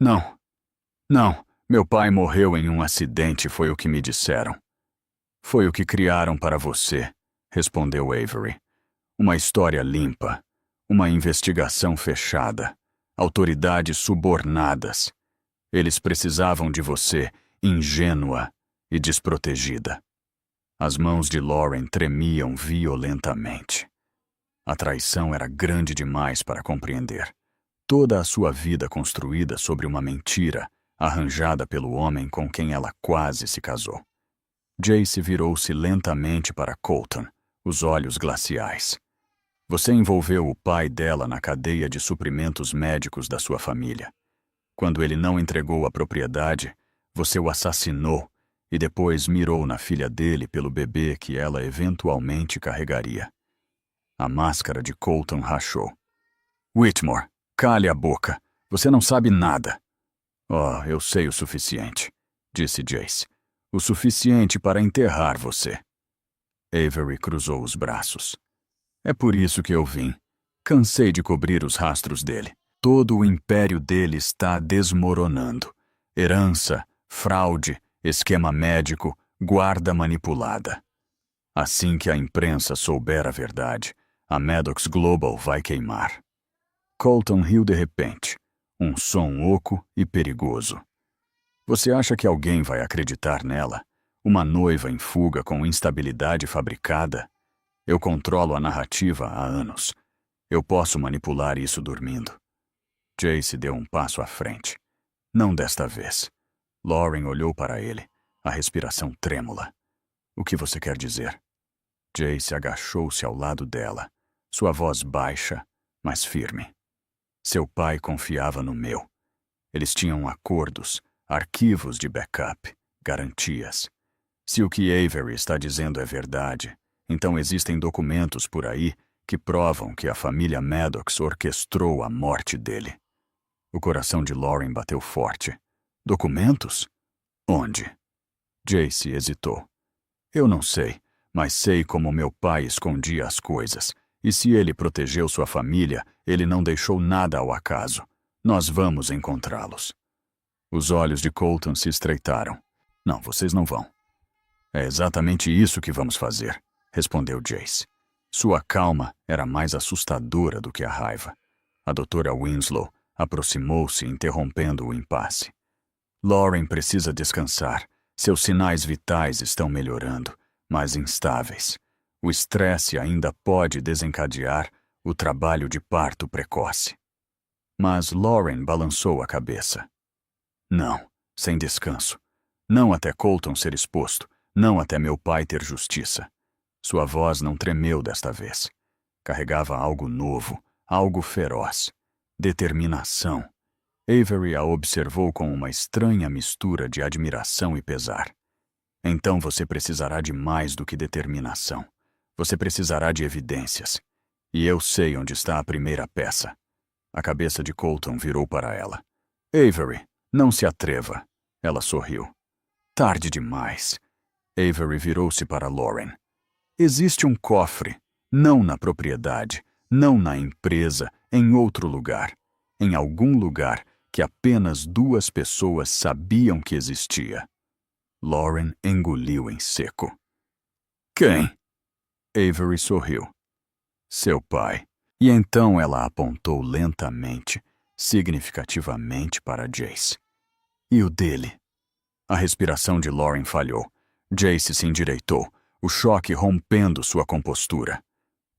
Não, meu pai morreu em um acidente, foi o que me disseram. Foi o que criaram para você, respondeu Avery. Uma história limpa, uma investigação fechada, autoridades subornadas. Eles precisavam de você, ingênua e desprotegida. As mãos de Lauren tremiam violentamente. A traição era grande demais para compreender. Toda a sua vida construída sobre uma mentira, arranjada pelo homem com quem ela quase se casou. Jace virou-se lentamente para Colton, os olhos glaciais. Você envolveu o pai dela na cadeia de suprimentos médicos da sua família. Quando ele não entregou a propriedade, você o assassinou e depois mirou na filha dele pelo bebê que ela eventualmente carregaria. A máscara de Colton rachou. Whitmore, cale a boca. Você não sabe nada. Oh, eu sei o suficiente, disse Jace. O suficiente para enterrar você. Avery cruzou os braços. É por isso que eu vim. Cansei de cobrir os rastros dele. Todo o império dele está desmoronando. Herança, fraude, esquema médico, guarda manipulada. Assim que a imprensa souber a verdade, a Maddox Global vai queimar. Colton riu de repente, um som oco e perigoso. Você acha que alguém vai acreditar nela? Uma noiva em fuga com instabilidade fabricada? Eu controlo a narrativa há anos. Eu posso manipular isso dormindo. Jace deu um passo à frente. Não desta vez. Lauren olhou para ele, a respiração trêmula. O que você quer dizer? Jace agachou-se ao lado dela, sua voz baixa, mas firme. Seu pai confiava no meu. Eles tinham acordos, arquivos de backup, garantias. Se o que Avery está dizendo é verdade, então existem documentos por aí que provam que a família Maddox orquestrou a morte dele. O coração de Lauren bateu forte. Documentos? Onde? Jace hesitou. Eu não sei, mas sei como meu pai escondia as coisas. E se ele protegeu sua família, ele não deixou nada ao acaso. Nós vamos encontrá-los. Os olhos de Colton se estreitaram. Não, vocês não vão. É exatamente isso que vamos fazer, respondeu Jace. Sua calma era mais assustadora do que a raiva. A doutora Winslow aproximou-se, interrompendo o impasse. Lauren precisa descansar. Seus sinais vitais estão melhorando, mas instáveis. O estresse ainda pode desencadear o trabalho de parto precoce. Mas Lauren balançou a cabeça. Não, sem descanso. Não até Colton ser exposto. Não até meu pai ter justiça. Sua voz não tremeu desta vez. Carregava algo novo, algo feroz. Determinação. Avery a observou com uma estranha mistura de admiração e pesar. Então você precisará de mais do que determinação. Você precisará de evidências. E eu sei onde está a primeira peça. A cabeça de Colton virou para ela. Avery, não se atreva. Ela sorriu. Tarde demais. Avery virou-se para Lauren. Existe um cofre, não na propriedade, não na empresa, em outro lugar. Em algum lugar que apenas 2 pessoas sabiam que existia. Lauren engoliu em seco. Quem? Avery sorriu. Seu pai. E então ela apontou lentamente, significativamente para Jace. E o dele? A respiração de Lauren falhou. Jace se endireitou, o choque rompendo sua compostura.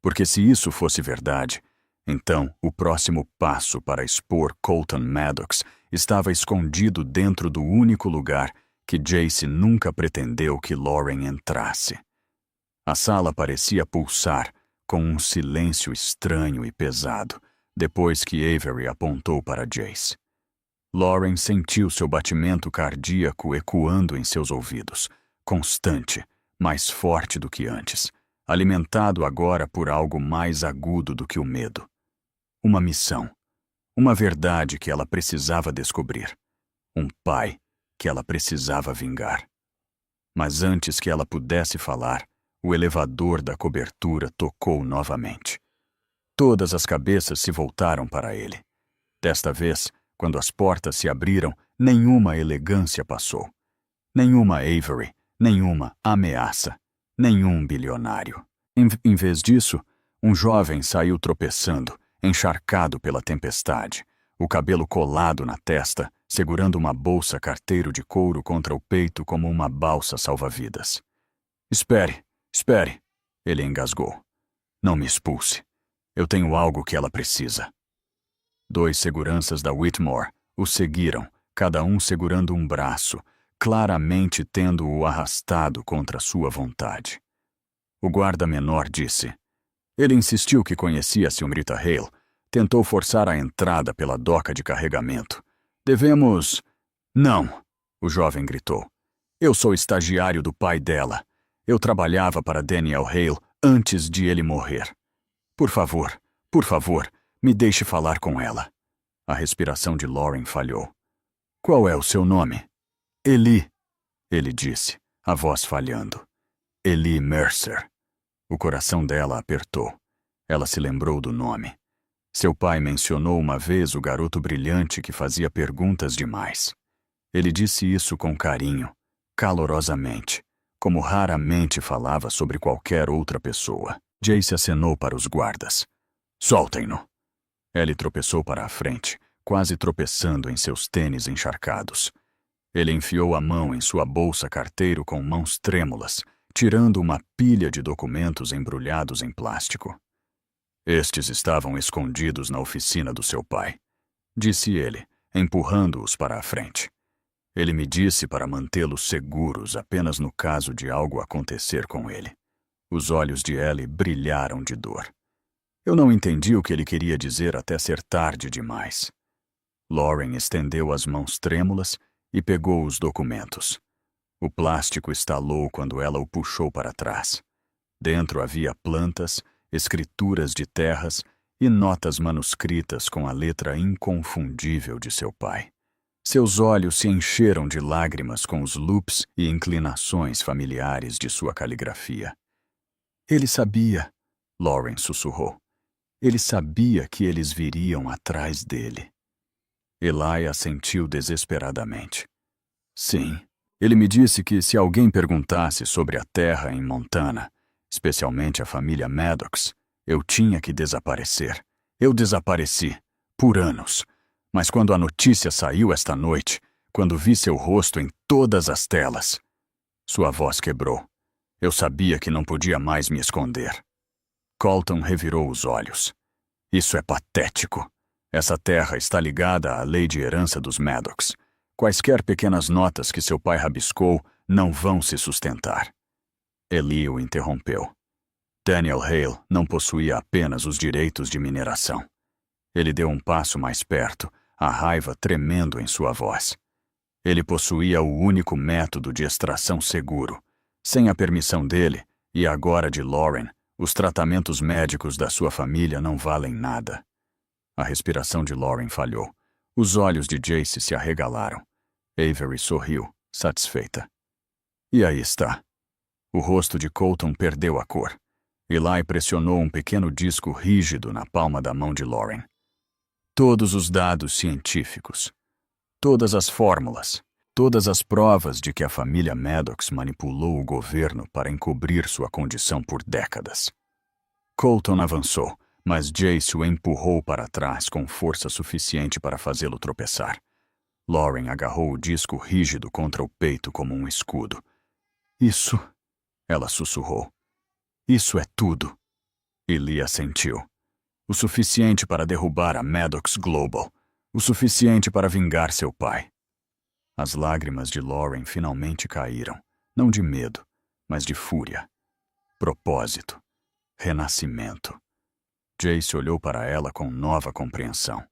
Porque se isso fosse verdade, então o próximo passo para expor Colton Maddox estava escondido dentro do único lugar que Jace nunca pretendeu que Lauren entrasse. A sala parecia pulsar com um silêncio estranho e pesado, depois que Avery apontou para Jace. Lauren sentiu seu batimento cardíaco ecoando em seus ouvidos, constante, mais forte do que antes, alimentado agora por algo mais agudo do que o medo. Uma missão, uma verdade que ela precisava descobrir, um pai que ela precisava vingar. Mas antes que ela pudesse falar, o elevador da cobertura tocou novamente. Todas as cabeças se voltaram para ele. Desta vez, quando as portas se abriram, nenhuma elegância passou. Nenhuma Avery, nenhuma ameaça, nenhum bilionário. Em vez disso, um jovem saiu tropeçando, encharcado pela tempestade, o cabelo colado na testa, segurando uma bolsa carteiro de couro contra o peito como uma balsa salva-vidas. Espere, espere, ele engasgou. Não me expulse. Eu tenho algo que ela precisa. 2 seguranças da Whitmore o seguiram, cada um segurando um braço, claramente tendo-o arrastado contra sua vontade. O guarda menor disse. Ele insistiu que conhecia a senhorita Hale, tentou forçar a entrada pela doca de carregamento. Devemos... Não, o jovem gritou. Eu sou estagiário do pai dela. Eu trabalhava para Daniel Hale antes de ele morrer. Por favor, me deixe falar com ela. A respiração de Lauren falhou. Qual é o seu nome? Eli, ele disse, a voz falhando. Eli Mercer. O coração dela apertou. Ela se lembrou do nome. Seu pai mencionou uma vez o garoto brilhante que fazia perguntas demais. Ele disse isso com carinho, calorosamente, como raramente falava sobre qualquer outra pessoa. Jace acenou para os guardas. Soltem-no. Ellie tropeçou para a frente, quase tropeçando em seus tênis encharcados. Ele enfiou a mão em sua bolsa carteiro com mãos trêmulas, tirando uma pilha de documentos embrulhados em plástico. Estes estavam escondidos na oficina do seu pai. disse ele, empurrando-os para a frente. Ele me disse para mantê-los seguros apenas no caso de algo acontecer com ele. Os olhos de Ellie brilharam de dor. Eu não entendi o que ele queria dizer até ser tarde demais. Lauren estendeu as mãos trêmulas e pegou os documentos. O plástico estalou quando ela o puxou para trás. Dentro havia plantas, escrituras de terras e notas manuscritas com a letra inconfundível de seu pai. Seus olhos se encheram de lágrimas com os loops e inclinações familiares de sua caligrafia. Ele sabia, Lauren sussurrou. Ele sabia que eles viriam atrás dele. Eli assentiu desesperadamente. Sim, ele me disse que se alguém perguntasse sobre a terra em Montana, especialmente a família Maddox, eu tinha que desaparecer. Eu desapareci, por anos. Mas quando a notícia saiu esta noite, quando vi seu rosto em todas as telas, sua voz quebrou. Eu sabia que não podia mais me esconder. Colton revirou os olhos. Isso é patético. Essa terra está ligada à lei de herança dos Maddox. Quaisquer pequenas notas que seu pai rabiscou não vão se sustentar. Eli o interrompeu. Daniel Hale não possuía apenas os direitos de mineração. Ele deu um passo mais perto, a raiva tremendo em sua voz. Ele possuía o único método de extração seguro. Sem a permissão dele, e agora de Lauren, os tratamentos médicos da sua família não valem nada. A respiração de Lauren falhou. Os olhos de Jace se arregalaram. Avery sorriu, satisfeita. E aí está. O rosto de Colton perdeu a cor. Eli pressionou um pequeno disco rígido na palma da mão de Lauren. Todos os dados científicos, todas as fórmulas, todas as provas de que a família Maddox manipulou o governo para encobrir sua condição por décadas. Colton avançou, mas Jace o empurrou para trás com força suficiente para fazê-lo tropeçar. Lauren agarrou o disco rígido contra o peito como um escudo. Isso, ela sussurrou. Isso é tudo. Eli assentiu. O suficiente para derrubar a Maddox Global. O suficiente para vingar seu pai. As lágrimas de Lauren finalmente caíram, não de medo, mas de fúria. Propósito. Renascimento. Jace olhou para ela com nova compreensão.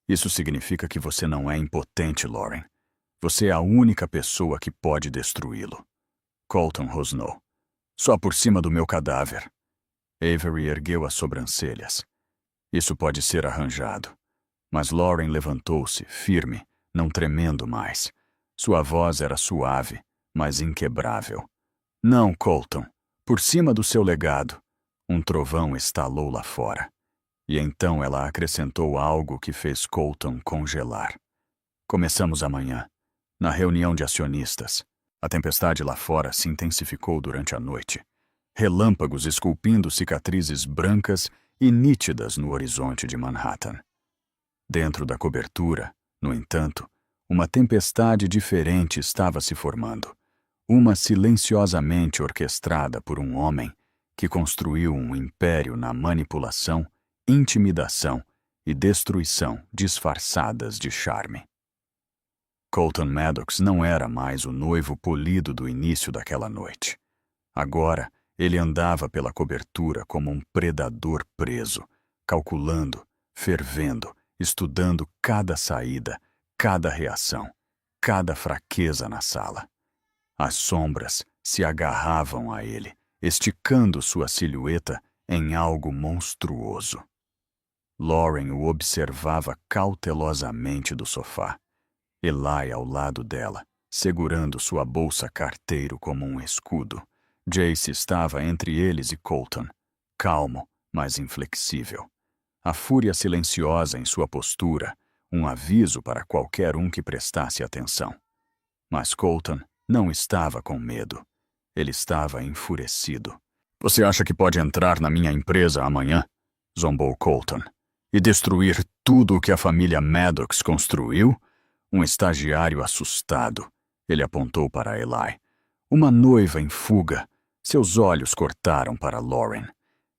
Isso significa que você não é impotente, Lauren. Você é a única pessoa que pode destruí-lo. Colton rosnou. Só por cima do meu cadáver. Avery ergueu as sobrancelhas. Isso pode ser arranjado. Mas Lauren levantou-se, firme, não tremendo mais. Sua voz era suave, mas inquebrável. Não, Colton. Por cima do seu legado. Um trovão estalou lá fora. E então ela acrescentou algo que fez Colton congelar. Começamos amanhã, na reunião de acionistas. A tempestade lá fora se intensificou durante a noite. Relâmpagos esculpindo cicatrizes brancas e nítidas no horizonte de Manhattan. Dentro da cobertura, no entanto, uma tempestade diferente estava se formando. Uma silenciosamente orquestrada por um homem que construiu um império na manipulação, intimidação e destruição disfarçadas de charme. Colton Maddox não era mais o noivo polido do início daquela noite. Agora, ele andava pela cobertura como um predador preso, calculando, fervendo, estudando cada saída, cada reação, cada fraqueza na sala. As sombras se agarravam a ele, esticando sua silhueta em algo monstruoso. Lauren o observava cautelosamente do sofá. Eli ao lado dela, segurando sua bolsa carteiro como um escudo. Jace estava entre eles e Colton, calmo, mas inflexível. A fúria silenciosa em sua postura, um aviso para qualquer um que prestasse atenção. Mas Colton não estava com medo. Ele estava enfurecido. Você acha que pode entrar na minha empresa amanhã? Zombou Colton. E destruir tudo o que a família Maddox construiu? Um estagiário assustado. Ele apontou para Eli. Uma noiva em fuga. Seus olhos cortaram para Lauren.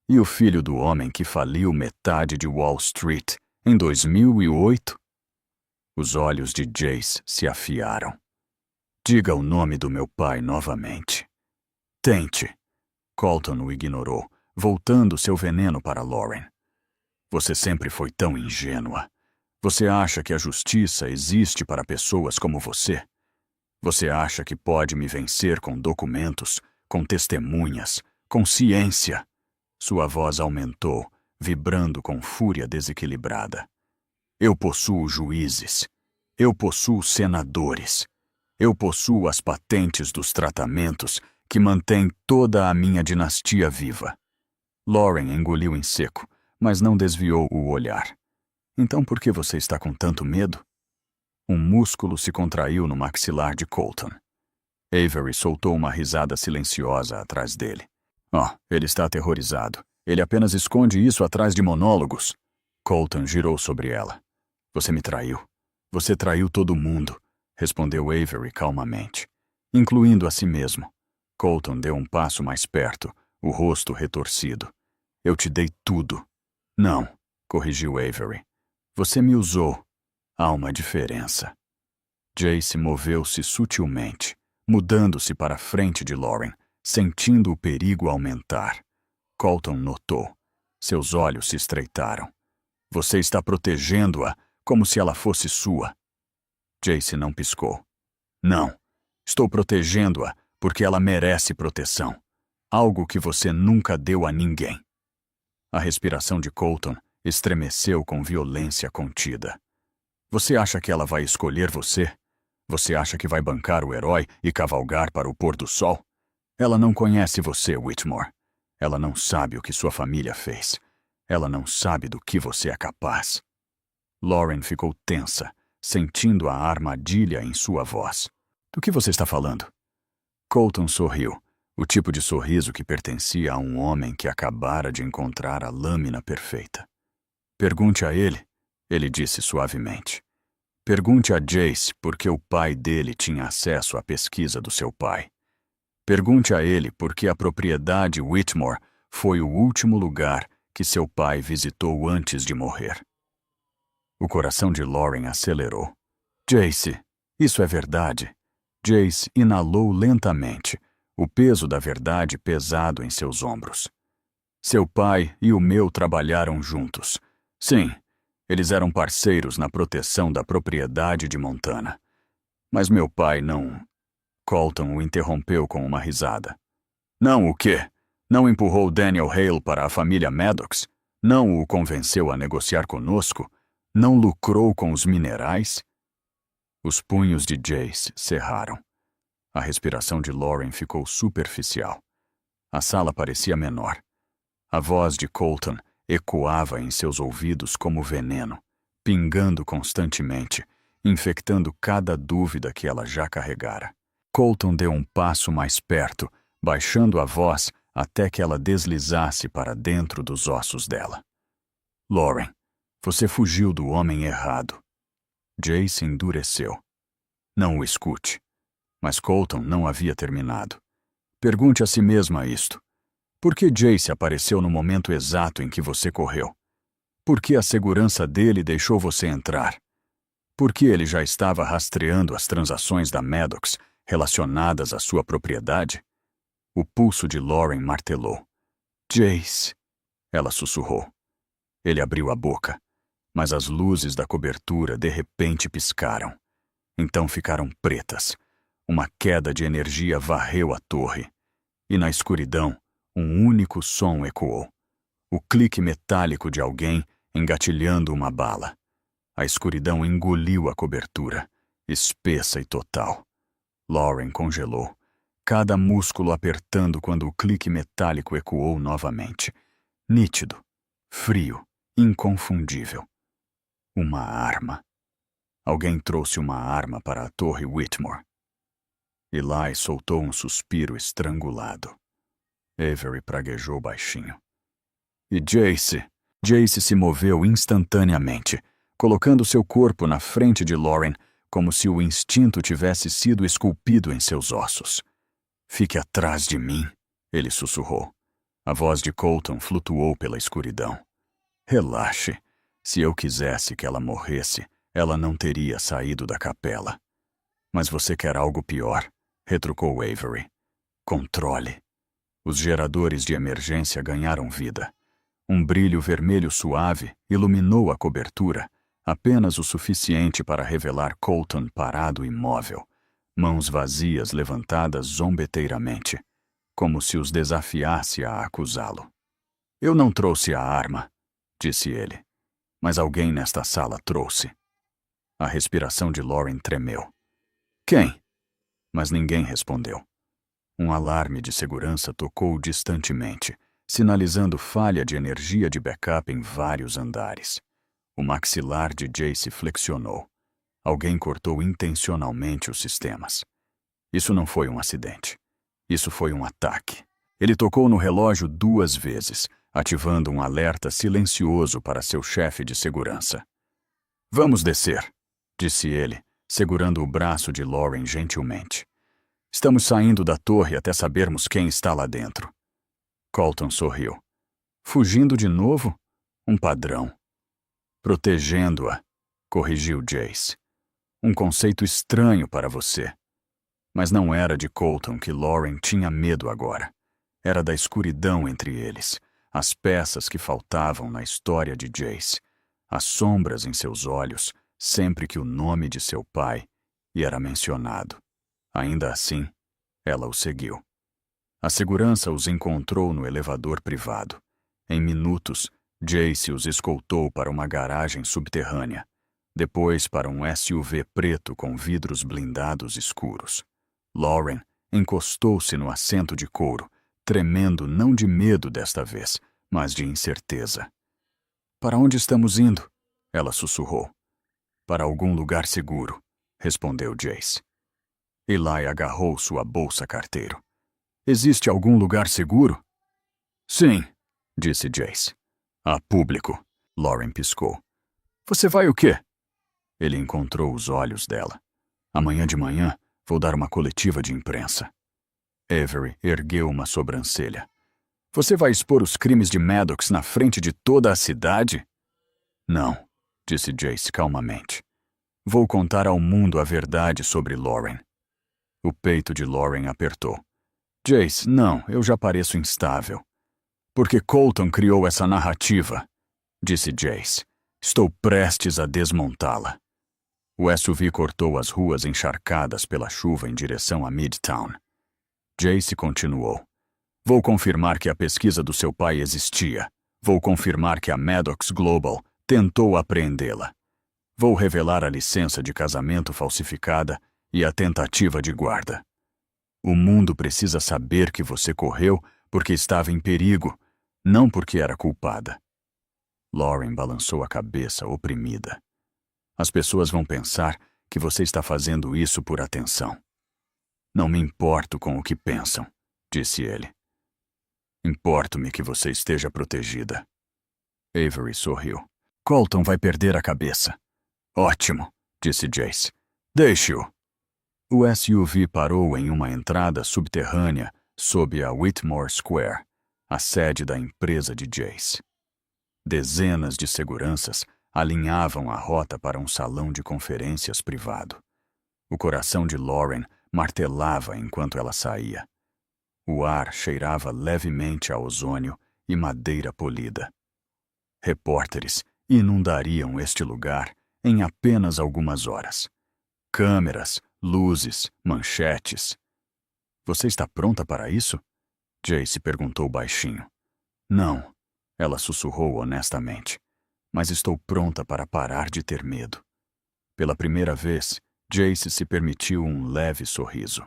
E o filho do homem que faliu metade de Wall Street, Em 2008? Os olhos de Jace se afiaram. Diga o nome do meu pai novamente. Tente. Colton o ignorou, voltando seu veneno para Lauren. Você sempre foi tão ingênua. Você acha que a justiça existe para pessoas como você? Você acha que pode me vencer com documentos, com testemunhas, com ciência? Sua voz aumentou, vibrando com fúria desequilibrada. Eu possuo juízes. Eu possuo senadores. Eu possuo as patentes dos tratamentos que mantêm toda a minha dinastia viva. Lauren engoliu em seco, mas não desviou o olhar. Então por que você está com tanto medo? Um músculo se contraiu no maxilar de Colton. Avery soltou uma risada silenciosa atrás dele. Ele está aterrorizado. Ele apenas esconde isso atrás de monólogos. Colton girou sobre ela. Você me traiu. Você traiu todo mundo, respondeu Avery calmamente, incluindo a si mesmo. Colton deu um passo mais perto, o rosto retorcido. Eu te dei tudo. Não, corrigiu Avery. Você me usou. Há uma diferença. Jace moveu-se sutilmente, mudando-se para a frente de Lauren, sentindo o perigo aumentar. Colton notou. Seus olhos se estreitaram. Você está protegendo-a como se ela fosse sua. Jace não piscou. Não, estou protegendo-a porque ela merece proteção. Algo que você nunca deu a ninguém. A respiração de Colton estremeceu com violência contida. Você acha que ela vai escolher você? Você acha que vai bancar o herói e cavalgar para o pôr do sol? Ela não conhece você, Whitmore. Ela não sabe o que sua família fez. Ela não sabe do que você é capaz. Lauren ficou tensa, sentindo a armadilha em sua voz. Do que você está falando? Colton sorriu, o tipo de sorriso que pertencia a um homem que acabara de encontrar a lâmina perfeita. Pergunte a ele disse suavemente. Pergunte a Jace por que o pai dele tinha acesso à pesquisa do seu pai. Pergunte a ele por que a propriedade Whitmore foi o último lugar que seu pai visitou antes de morrer. O coração de Lauren acelerou. Jace, isso é verdade. Jace inalou lentamente, o peso da verdade pesado em seus ombros. Seu pai e o meu trabalharam juntos. Sim, eles eram parceiros na proteção da propriedade de Montana. Mas meu pai não... Colton o interrompeu com uma risada. Não o quê? Não empurrou Daniel Hale para a família Maddox? Não o convenceu a negociar conosco? Não lucrou com os minerais? Os punhos de Jace cerraram. A respiração de Lauren ficou superficial. A sala parecia menor. A voz de Colton ecoava em seus ouvidos como veneno, pingando constantemente, infectando cada dúvida que ela já carregara. Colton deu um passo mais perto, baixando a voz até que ela deslizasse para dentro dos ossos dela. Lauren, você fugiu do homem errado. Jace endureceu. Não o escute. Mas Colton não havia terminado. Pergunte a si mesma isto. Por que Jace apareceu no momento exato em que você correu? Por que a segurança dele deixou você entrar? Por que ele já estava rastreando as transações da Maddox relacionadas à sua propriedade? O pulso de Lauren martelou. Jace, ela sussurrou. Ele abriu a boca, mas as luzes da cobertura de repente piscaram. Então ficaram pretas. Uma queda de energia varreu a torre. E na escuridão, um único som ecoou. O clique metálico de alguém engatilhando uma bala. A escuridão engoliu a cobertura, espessa e total. Lauren congelou, cada músculo apertando quando o clique metálico ecoou novamente. Nítido, frio, inconfundível. Uma arma. Alguém trouxe uma arma para a torre Whitmore. Eli soltou um suspiro estrangulado. Avery praguejou baixinho. E Jace? Jace se moveu instantaneamente, colocando seu corpo na frente de Lauren, como se o instinto tivesse sido esculpido em seus ossos. Fique atrás de mim, ele sussurrou. A voz de Colton flutuou pela escuridão. Relaxe. Se eu quisesse que ela morresse, ela não teria saído da capela. Mas você quer algo pior, retrucou Avery. Controle. Os geradores de emergência ganharam vida. Um brilho vermelho suave iluminou a cobertura, apenas o suficiente para revelar Colton parado imóvel, mãos vazias levantadas zombeteiramente, como se os desafiasse a acusá-lo. Eu não trouxe a arma, disse ele, mas alguém nesta sala trouxe. A respiração de Lauren tremeu. Quem? Mas ninguém respondeu. Um alarme de segurança tocou distantemente, sinalizando falha de energia de backup em vários andares. O maxilar de Jace flexionou. Alguém cortou intencionalmente os sistemas. Isso não foi um acidente. Isso foi um ataque. Ele tocou no relógio 2 vezes, ativando um alerta silencioso para seu chefe de segurança. Vamos descer, disse ele, segurando o braço de Lauren gentilmente. Estamos saindo da torre até sabermos quem está lá dentro. Colton sorriu. Fugindo de novo? Um padrão. Protegendo-a, corrigiu Jace. Um conceito estranho para você. Mas não era de Colton que Lauren tinha medo agora. Era da escuridão entre eles, as peças que faltavam na história de Jace, as sombras em seus olhos sempre que o nome de seu pai era mencionado. Ainda assim, ela o seguiu. A segurança os encontrou no elevador privado. Em minutos, Jace os escoltou para uma garagem subterrânea, depois para um SUV preto com vidros blindados escuros. Lauren encostou-se no assento de couro, tremendo não de medo desta vez, mas de incerteza. Para onde estamos indo? Ela sussurrou. Para algum lugar seguro, respondeu Jace. Eli agarrou sua bolsa carteiro. Existe algum lugar seguro? Sim, disse Jace. A público, Lauren piscou. Você vai o quê? Ele encontrou os olhos dela. Amanhã de manhã, vou dar uma coletiva de imprensa. Avery ergueu uma sobrancelha. Você vai expor os crimes de Maddox na frente de toda a cidade? Não, disse Jace calmamente. Vou contar ao mundo a verdade sobre Lauren. O peito de Lauren apertou. Jace, não, eu já pareço instável. Porque Colton criou essa narrativa, disse Jace. Estou prestes a desmontá-la. O SUV cortou as ruas encharcadas pela chuva em direção a Midtown. Jace continuou. Vou confirmar que a pesquisa do seu pai existia. Vou confirmar que a Maddox Global tentou apreendê-la. Vou revelar a licença de casamento falsificada e a tentativa de guarda. O mundo precisa saber que você correu porque estava em perigo, não porque era culpada. Lauren balançou a cabeça, oprimida. As pessoas vão pensar que você está fazendo isso por atenção. Não me importo com o que pensam, disse ele. Importo-me que você esteja protegida. Avery sorriu. Colton vai perder a cabeça. Ótimo, disse Jace. Deixe-o. O SUV parou em uma entrada subterrânea sob a Whitmore Square, a sede da empresa de Jace. Dezenas de seguranças alinhavam a rota para um salão de conferências privado. O coração de Lauren martelava enquanto ela saía. O ar cheirava levemente a ozônio e madeira polida. Repórteres inundariam este lugar em apenas algumas horas. Câmeras, luzes, manchetes. Você está pronta para isso? Jace perguntou baixinho. Não, ela sussurrou honestamente. Mas estou pronta para parar de ter medo. Pela primeira vez, Jace se permitiu um leve sorriso.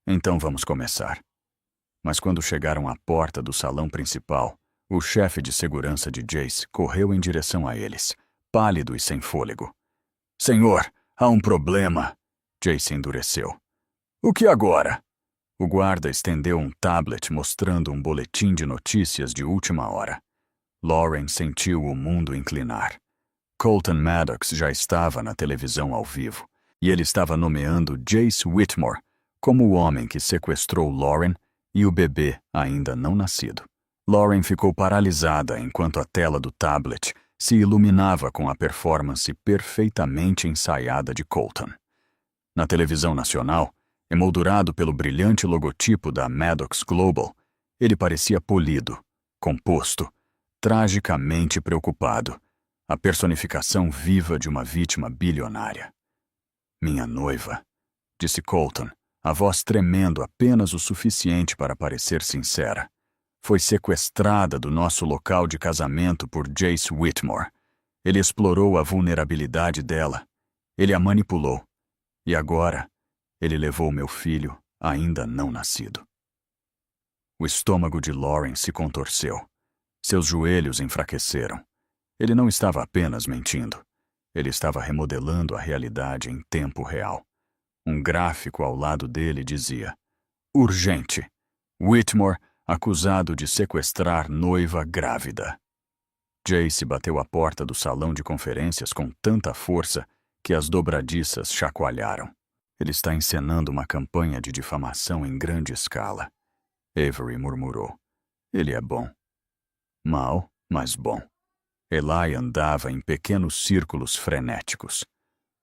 Então vamos começar. Mas quando chegaram à porta do salão principal, o chefe de segurança de Jace correu em direção a eles, pálido e sem fôlego. Senhor, há um problema. Jace endureceu. O que agora? O guarda estendeu um tablet mostrando um boletim de notícias de última hora. Lauren sentiu o mundo inclinar. Colton Maddox já estava na televisão ao vivo, e ele estava nomeando Jace Whitmore como o homem que sequestrou Lauren e o bebê ainda não nascido. Lauren ficou paralisada enquanto a tela do tablet se iluminava com a performance perfeitamente ensaiada de Colton. Na televisão nacional, emoldurado pelo brilhante logotipo da Maddox Global, ele parecia polido, composto, tragicamente preocupado, a personificação viva de uma vítima bilionária. Minha noiva, disse Colton, a voz tremendo apenas o suficiente para parecer sincera, foi sequestrada do nosso local de casamento por Jace Whitmore. Ele explorou a vulnerabilidade dela. Ele a manipulou. E agora, ele levou meu filho, ainda não nascido. O estômago de Lauren se contorceu. Seus joelhos enfraqueceram. Ele não estava apenas mentindo. Ele estava remodelando a realidade em tempo real. Um gráfico ao lado dele dizia: urgente. Whitmore acusado de sequestrar noiva grávida. Jace bateu a porta do salão de conferências com tanta força que as dobradiças chacoalharam. Ele está encenando uma campanha de difamação em grande escala. Avery murmurou. Ele é bom. Mau, mas bom. Eli andava em pequenos círculos frenéticos.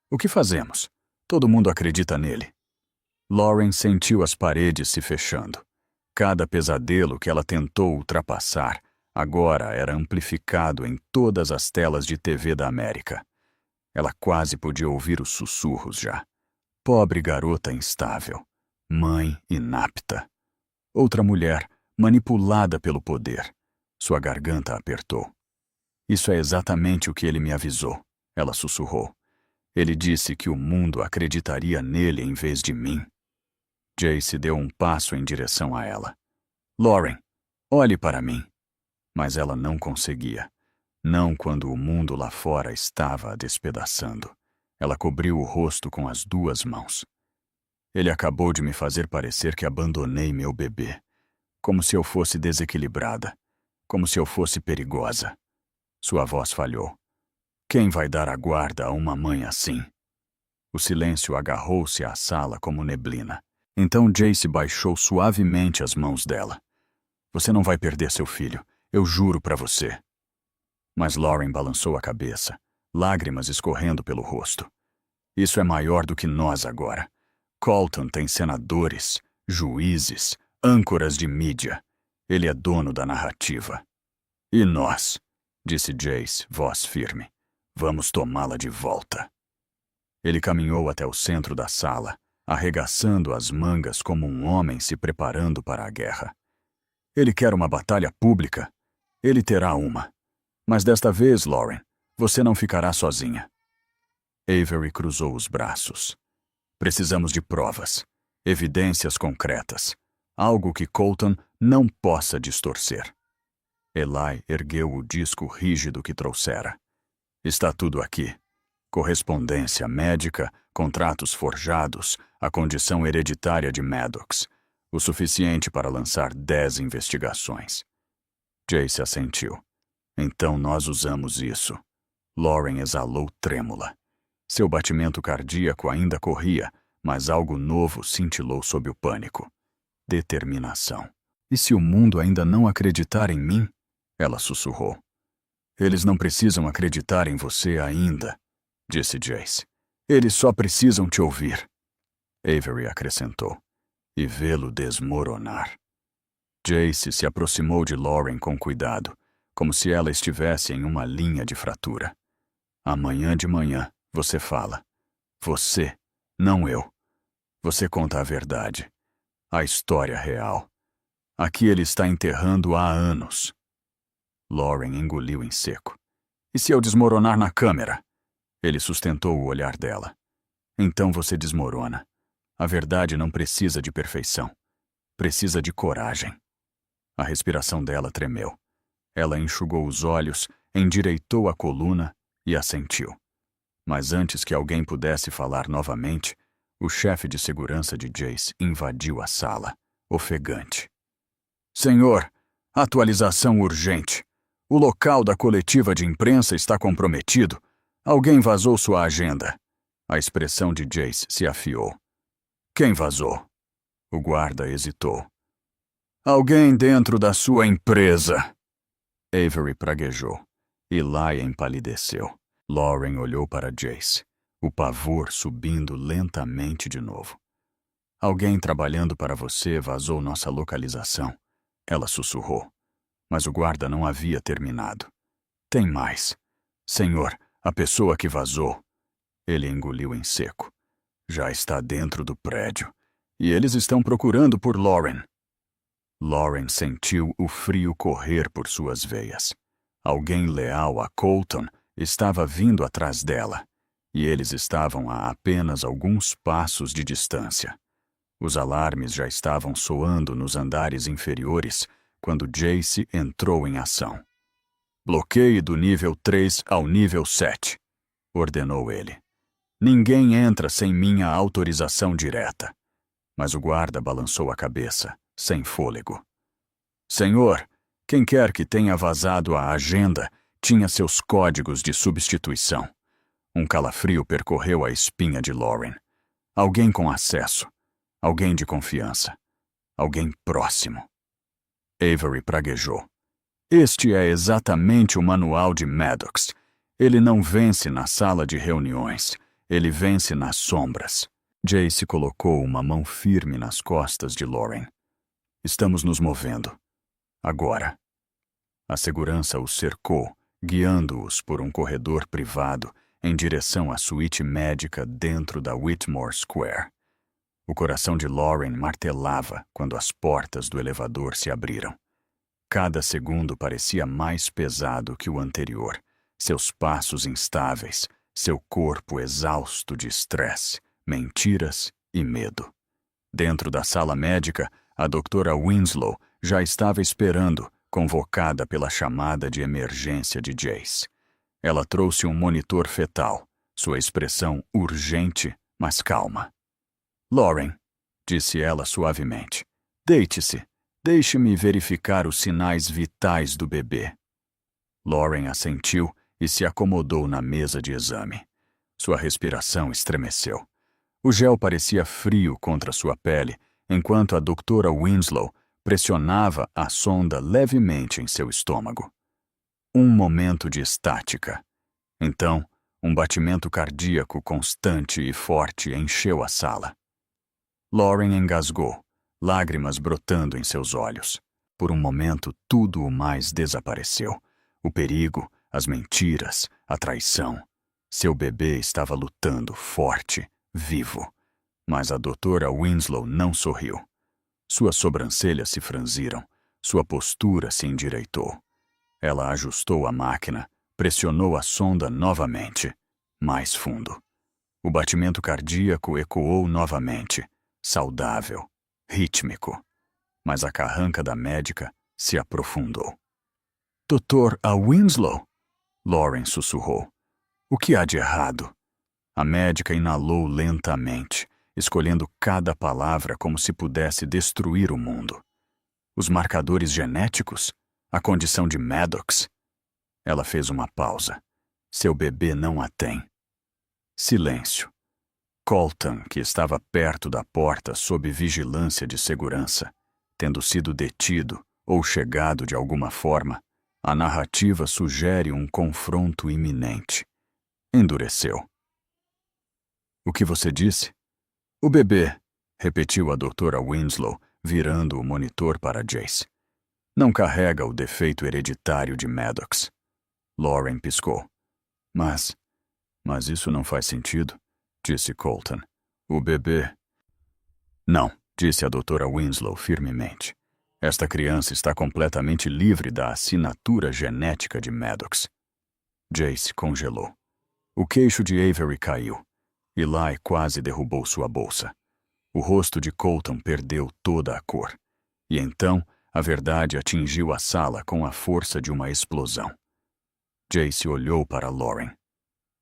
O que fazemos? Todo mundo acredita nele. Lauren sentiu as paredes se fechando. Cada pesadelo que ela tentou ultrapassar agora era amplificado em todas as telas de TV da América. Ela quase podia ouvir os sussurros já. Pobre garota instável. Mãe inapta. Outra mulher, manipulada pelo poder. Sua garganta apertou. Isso é exatamente o que ele me avisou, ela sussurrou. Ele disse que o mundo acreditaria nele em vez de mim. Jace deu um passo em direção a ela. Lauren, olhe para mim. Mas ela não conseguia. Não quando o mundo lá fora estava a despedaçando. Ela cobriu o rosto com as duas mãos. Ele acabou de me fazer parecer que abandonei meu bebê. Como se eu fosse desequilibrada. Como se eu fosse perigosa. Sua voz falhou. Quem vai dar a guarda a uma mãe assim? O silêncio agarrou-se à sala como neblina. Então Jace baixou suavemente as mãos dela. Você não vai perder seu filho, eu juro para você. Mas Lauren balançou a cabeça, lágrimas escorrendo pelo rosto. Isso é maior do que nós agora. Colton tem senadores, juízes, âncoras de mídia. Ele é dono da narrativa. E nós, disse Jace, voz firme, vamos tomá-la de volta. Ele caminhou até o centro da sala, arregaçando as mangas como um homem se preparando para a guerra. Ele quer uma batalha pública. Ele terá uma. Mas desta vez, Lauren, você não ficará sozinha. Avery cruzou os braços. Precisamos de provas, evidências concretas, algo que Colton não possa distorcer. Eli ergueu o disco rígido que trouxera. Está tudo aqui. Correspondência médica, contratos forjados, a condição hereditária de Maddox. O suficiente para lançar 10 investigações. Jace assentiu. Então nós usamos isso. Lauren exalou trêmula. Seu batimento cardíaco ainda corria, mas algo novo cintilou sob o pânico. Determinação. E se o mundo ainda não acreditar em mim? Ela sussurrou. Eles não precisam acreditar em você ainda, disse Jace. Eles só precisam te ouvir. Avery acrescentou. E vê-lo desmoronar. Jace se aproximou de Lauren com cuidado, como se ela estivesse em uma linha de fratura. Amanhã de manhã, você fala. Você, não eu. Você conta a verdade. A história real. Aqui ele está enterrando há anos. Lauren engoliu em seco. E se eu desmoronar na câmera? Ele sustentou o olhar dela. Então você desmorona. A verdade não precisa de perfeição. Precisa de coragem. A respiração dela tremeu. Ela enxugou os olhos, endireitou a coluna e assentiu. Mas antes que alguém pudesse falar novamente, o chefe de segurança de Jace invadiu a sala, ofegante. Senhor, atualização urgente. O local da coletiva de imprensa está comprometido. Alguém vazou sua agenda. A expressão de Jace se afiou. Quem vazou? O guarda hesitou. Alguém dentro da sua empresa. Avery praguejou. Eli empalideceu. Lauren olhou para Jace, o pavor subindo lentamente de novo. Alguém trabalhando para você vazou nossa localização, ela sussurrou. Mas o guarda não havia terminado. Tem mais. Senhor, a pessoa que vazou. Ele engoliu em seco. Já está dentro do prédio. E eles estão procurando por Lauren. Lauren sentiu o frio correr por suas veias. Alguém leal a Colton estava vindo atrás dela, e eles estavam a apenas alguns passos de distância. Os alarmes já estavam soando nos andares inferiores quando Jace entrou em ação. Bloqueie do nível 3 ao nível 7, ordenou ele. Ninguém entra sem minha autorização direta. Mas o guarda balançou a cabeça, sem fôlego. Senhor, quem quer que tenha vazado a agenda tinha seus códigos de substituição. Um calafrio percorreu a espinha de Lauren. Alguém com acesso. Alguém de confiança. Alguém próximo. Avery praguejou. Este é exatamente o manual de Maddox. Ele não vence na sala de reuniões. Ele vence nas sombras. Jace colocou uma mão firme nas costas de Lauren. Estamos nos movendo. Agora. A segurança os cercou, guiando-os por um corredor privado em direção à suíte médica dentro da Whitmore Square. O coração de Lauren martelava quando as portas do elevador se abriram. Cada segundo parecia mais pesado que o anterior, seus passos instáveis, seu corpo exausto de estresse, mentiras e medo. Dentro da sala médica, a doutora Winslow já estava esperando, convocada pela chamada de emergência de Jace. Ela trouxe um monitor fetal, sua expressão urgente, mas calma. Lauren, disse ela suavemente, deite-se. Deixe-me verificar os sinais vitais do bebê. Lauren assentiu e se acomodou na mesa de exame. Sua respiração estremeceu. O gel parecia frio contra sua pele, enquanto a doutora Winslow pressionava a sonda levemente em seu estômago. Um momento de estática. Então, um batimento cardíaco constante e forte encheu a sala. Lauren engasgou, lágrimas brotando em seus olhos. Por um momento, tudo o mais desapareceu. O perigo, as mentiras, a traição. Seu bebê estava lutando forte, vivo. Mas a doutora Winslow não sorriu. Suas sobrancelhas se franziram, sua postura se endireitou. Ela ajustou a máquina, pressionou a sonda novamente, mais fundo. O batimento cardíaco ecoou novamente, saudável, rítmico. Mas a carranca da médica se aprofundou. Doutor Winslow? Lauren sussurrou. O que há de errado? A médica inalou lentamente, escolhendo cada palavra como se pudesse destruir o mundo. Os marcadores genéticos? A condição de Maddox? Ela fez uma pausa. Seu bebê não a tem. Silêncio. Colton, que estava perto da porta sob vigilância de segurança, tendo sido detido ou chegado de alguma forma, a narrativa sugere um confronto iminente. Endureceu. O que você disse? O bebê, repetiu a doutora Winslow, virando o monitor para Jace. Não carrega o defeito hereditário de Maddox. Lauren piscou. Mas isso não faz sentido, disse Colton. O bebê... Não, disse a doutora Winslow firmemente. Esta criança está completamente livre da assinatura genética de Maddox. Jace congelou. O queixo de Avery caiu. Eli quase derrubou sua bolsa. O rosto de Colton perdeu toda a cor. E então, a verdade atingiu a sala com a força de uma explosão. Jace olhou para Lauren.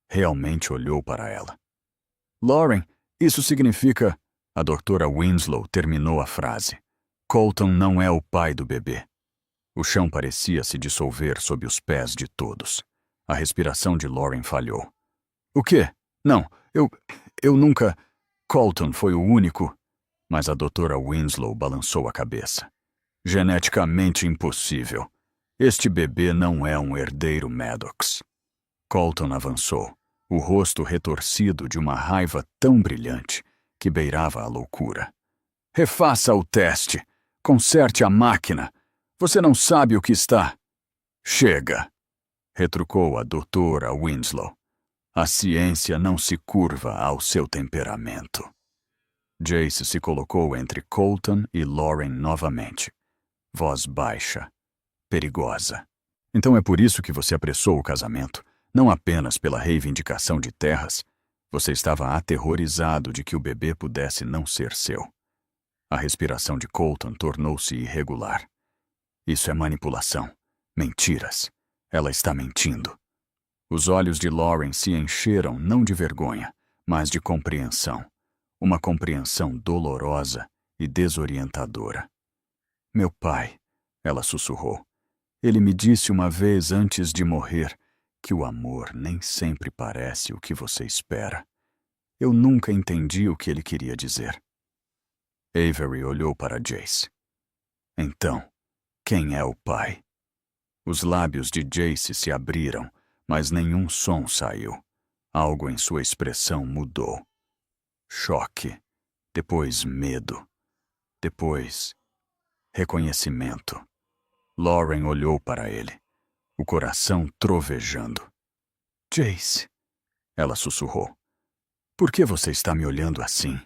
Realmente olhou para ela. Lauren, isso significa... A doutora Winslow terminou a frase. Colton não é o pai do bebê. O chão parecia se dissolver sob os pés de todos. A respiração de Lauren falhou. O quê? Não, eu nunca... Colton foi o único... Mas a doutora Winslow balançou a cabeça. Geneticamente impossível. Este bebê não é um herdeiro Maddox. Colton avançou, o rosto retorcido de uma raiva tão brilhante que beirava a loucura. Refaça o teste. Conserte a máquina. Você não sabe o que está... Chega, retrucou a doutora Winslow. A ciência não se curva ao seu temperamento. Jace se colocou entre Colton e Lauren novamente. Voz baixa, perigosa. Então é por isso que você apressou o casamento, não apenas pela reivindicação de terras. Você estava aterrorizado de que o bebê pudesse não ser seu. A respiração de Colton tornou-se irregular. Isso é manipulação. Mentiras. Ela está mentindo. Os olhos de Lauren se encheram não de vergonha, mas de compreensão. Uma compreensão dolorosa e desorientadora. Meu pai, ela sussurrou. Ele me disse uma vez antes de morrer que o amor nem sempre parece o que você espera. Eu nunca entendi o que ele queria dizer. Avery olhou para Jace. Então, quem é o pai? Os lábios de Jace se abriram, mas nenhum som saiu. Algo em sua expressão mudou. Choque, depois medo, depois reconhecimento. Lauren olhou para ele, o coração trovejando. Jace, ela sussurrou. Por que você está me olhando assim?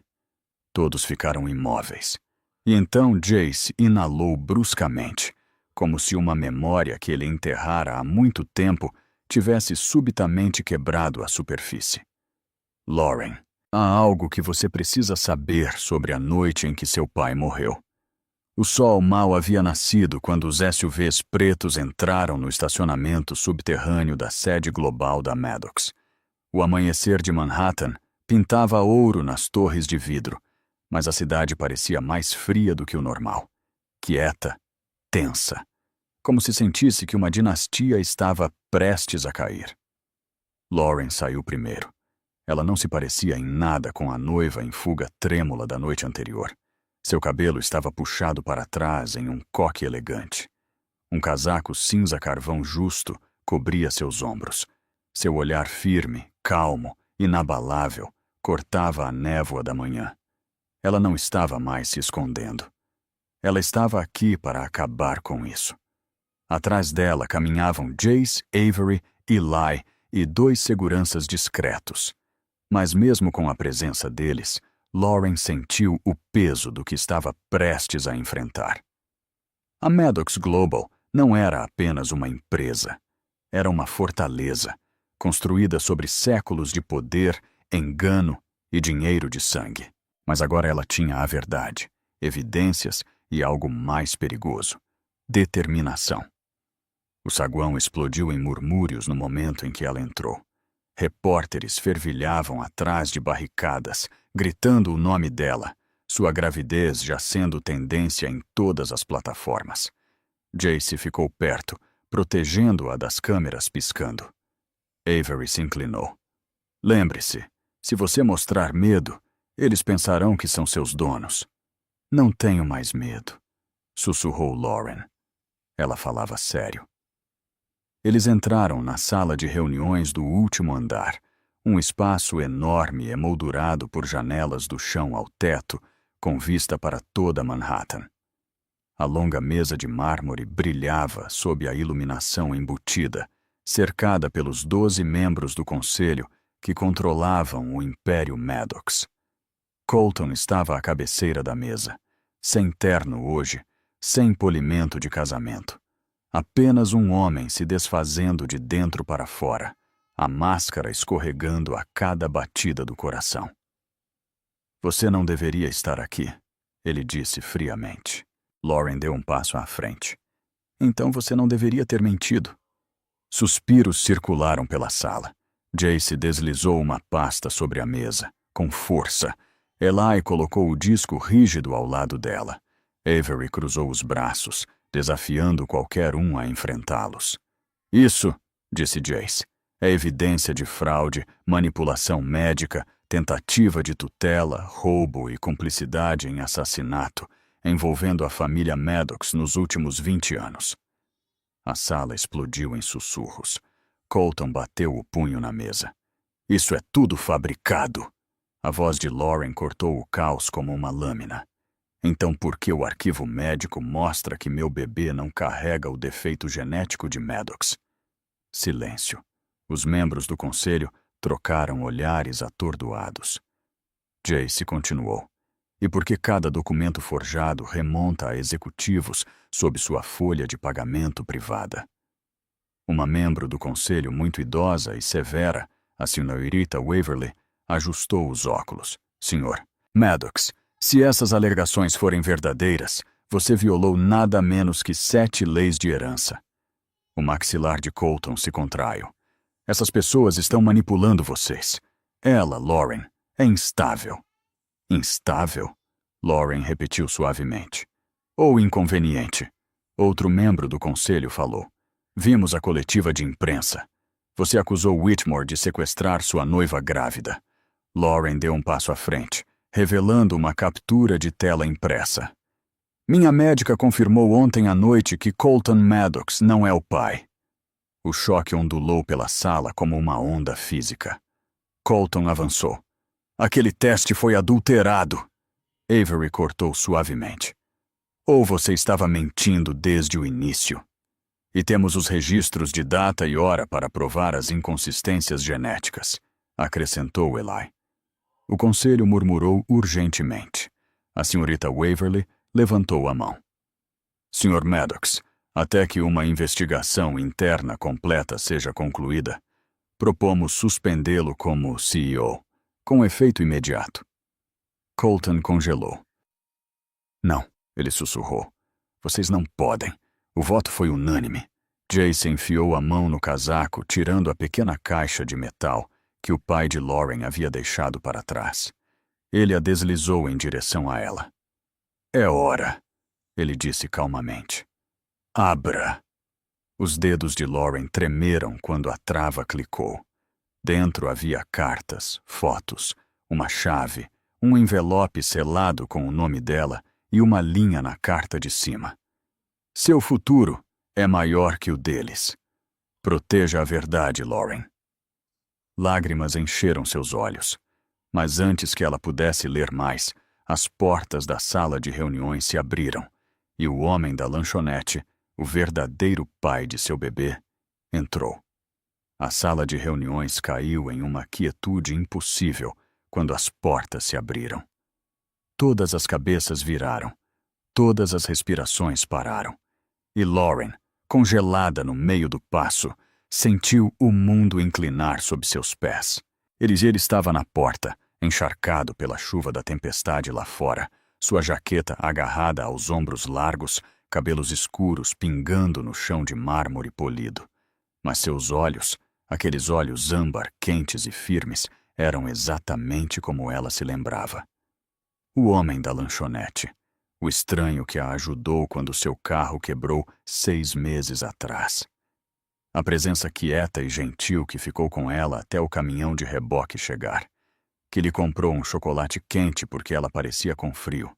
Todos ficaram imóveis. E então Jace inalou bruscamente, como se uma memória que ele enterrara há muito tempo tivesse subitamente quebrado a superfície. Lauren, há algo que você precisa saber sobre a noite em que seu pai morreu. O sol mal havia nascido quando os SUVs pretos entraram no estacionamento subterrâneo da sede global da Maddox. O amanhecer de Manhattan pintava ouro nas torres de vidro, mas a cidade parecia mais fria do que o normal. Quieta, tensa, como se sentisse que uma dinastia estava prestes a cair. Lauren saiu primeiro. Ela não se parecia em nada com a noiva em fuga trêmula da noite anterior. Seu cabelo estava puxado para trás em um coque elegante. Um casaco cinza-carvão justo cobria seus ombros. Seu olhar firme, calmo, inabalável, cortava a névoa da manhã. Ela não estava mais se escondendo. Ela estava aqui para acabar com isso. Atrás dela caminhavam Jace, Avery, Eli e 2 seguranças discretos. Mas mesmo com a presença deles, Lauren sentiu o peso do que estava prestes a enfrentar. A Maddox Global não era apenas uma empresa. Era uma fortaleza, construída sobre séculos de poder, engano e dinheiro de sangue. Mas agora ela tinha a verdade, evidências e algo mais perigoso: determinação. O saguão explodiu em murmúrios no momento em que ela entrou. Repórteres fervilhavam atrás de barricadas, gritando o nome dela, sua gravidez já sendo tendência em todas as plataformas. Jace ficou perto, protegendo-a das câmeras piscando. Avery se inclinou. Lembre-se, se você mostrar medo, eles pensarão que são seus donos. Não tenho mais medo, sussurrou Lauren. Ela falava sério. Eles entraram na sala de reuniões do último andar, um espaço enorme emoldurado por janelas do chão ao teto, com vista para toda Manhattan. A longa mesa de mármore brilhava sob a iluminação embutida, cercada pelos 12 membros do conselho que controlavam o Império Maddox. Colton estava à cabeceira da mesa, sem terno hoje, sem polimento de casamento. Apenas um homem se desfazendo de dentro para fora, a máscara escorregando a cada batida do coração. Você não deveria estar aqui, ele disse friamente. Lauren deu um passo à frente. Então você não deveria ter mentido. Suspiros circularam pela sala. Jace deslizou uma pasta sobre a mesa, com força. Eli colocou o disco rígido ao lado dela. Avery cruzou os braços, desafiando qualquer um a enfrentá-los. Isso, disse Jace, é evidência de fraude, manipulação médica, tentativa de tutela, roubo e cumplicidade em assassinato, envolvendo a família Maddox nos últimos 20 anos. A sala explodiu em sussurros. Colton bateu o punho na mesa. Isso é tudo fabricado! A voz de Lauren cortou o caos como uma lâmina. Então por que o arquivo médico mostra que meu bebê não carrega o defeito genético de Maddox? Silêncio. Os membros do conselho trocaram olhares atordoados. Jace continuou. E por que cada documento forjado remonta a executivos sob sua folha de pagamento privada? Uma membro do conselho muito idosa e severa, a senhorita Waverly, ajustou os óculos. Senhor Maddox, se essas alegações forem verdadeiras, você violou nada menos que 7 leis de herança. O maxilar de Colton se contraiu. Essas pessoas estão manipulando vocês. Ela, Lauren, é instável. Instável? Lauren repetiu suavemente. Ou inconveniente. Outro membro do conselho falou. Vimos a coletiva de imprensa. Você acusou Whitmore de sequestrar sua noiva grávida. Lauren deu um passo à frente, revelando uma captura de tela impressa. Minha médica confirmou ontem à noite que Colton Maddox não é o pai. O choque ondulou pela sala como uma onda física. Colton avançou. Aquele teste foi adulterado. Avery cortou suavemente. Ou você estava mentindo desde o início. E temos os registros de data e hora para provar as inconsistências genéticas, acrescentou Eli. O conselho murmurou urgentemente. A senhorita Waverly levantou a mão. Sr. Maddox, até que uma investigação interna completa seja concluída, propomos suspendê-lo como CEO, com efeito imediato. Colton congelou. Não, ele sussurrou. Vocês não podem. O voto foi unânime. Jace enfiou a mão no casaco, tirando a pequena caixa de metal que o pai de Lauren havia deixado para trás. Ele a deslizou em direção a ela. É hora, ele disse calmamente. Abra. Os dedos de Lauren tremeram quando a trava clicou. Dentro havia cartas, fotos, uma chave, um envelope selado com o nome dela e uma linha na carta de cima. Seu futuro é maior que o deles. Proteja a verdade, Lauren. Lágrimas encheram seus olhos. Mas antes que ela pudesse ler mais, as portas da sala de reuniões se abriram e o homem da lanchonete, o verdadeiro pai de seu bebê, entrou. A sala de reuniões caiu em uma quietude impossível quando as portas se abriram. Todas as cabeças viraram. Todas as respirações pararam. E Lauren, congelada no meio do passo, sentiu o mundo inclinar sob seus pés. Ele estava na porta, encharcado pela chuva da tempestade lá fora, sua jaqueta agarrada aos ombros largos, cabelos escuros pingando no chão de mármore polido. Mas seus olhos, aqueles olhos âmbar quentes e firmes, eram exatamente como ela se lembrava. O homem da lanchonete. O estranho que a ajudou quando seu carro quebrou 6 meses atrás. A presença quieta e gentil que ficou com ela até o caminhão de reboque chegar. Que lhe comprou um chocolate quente porque ela parecia com frio.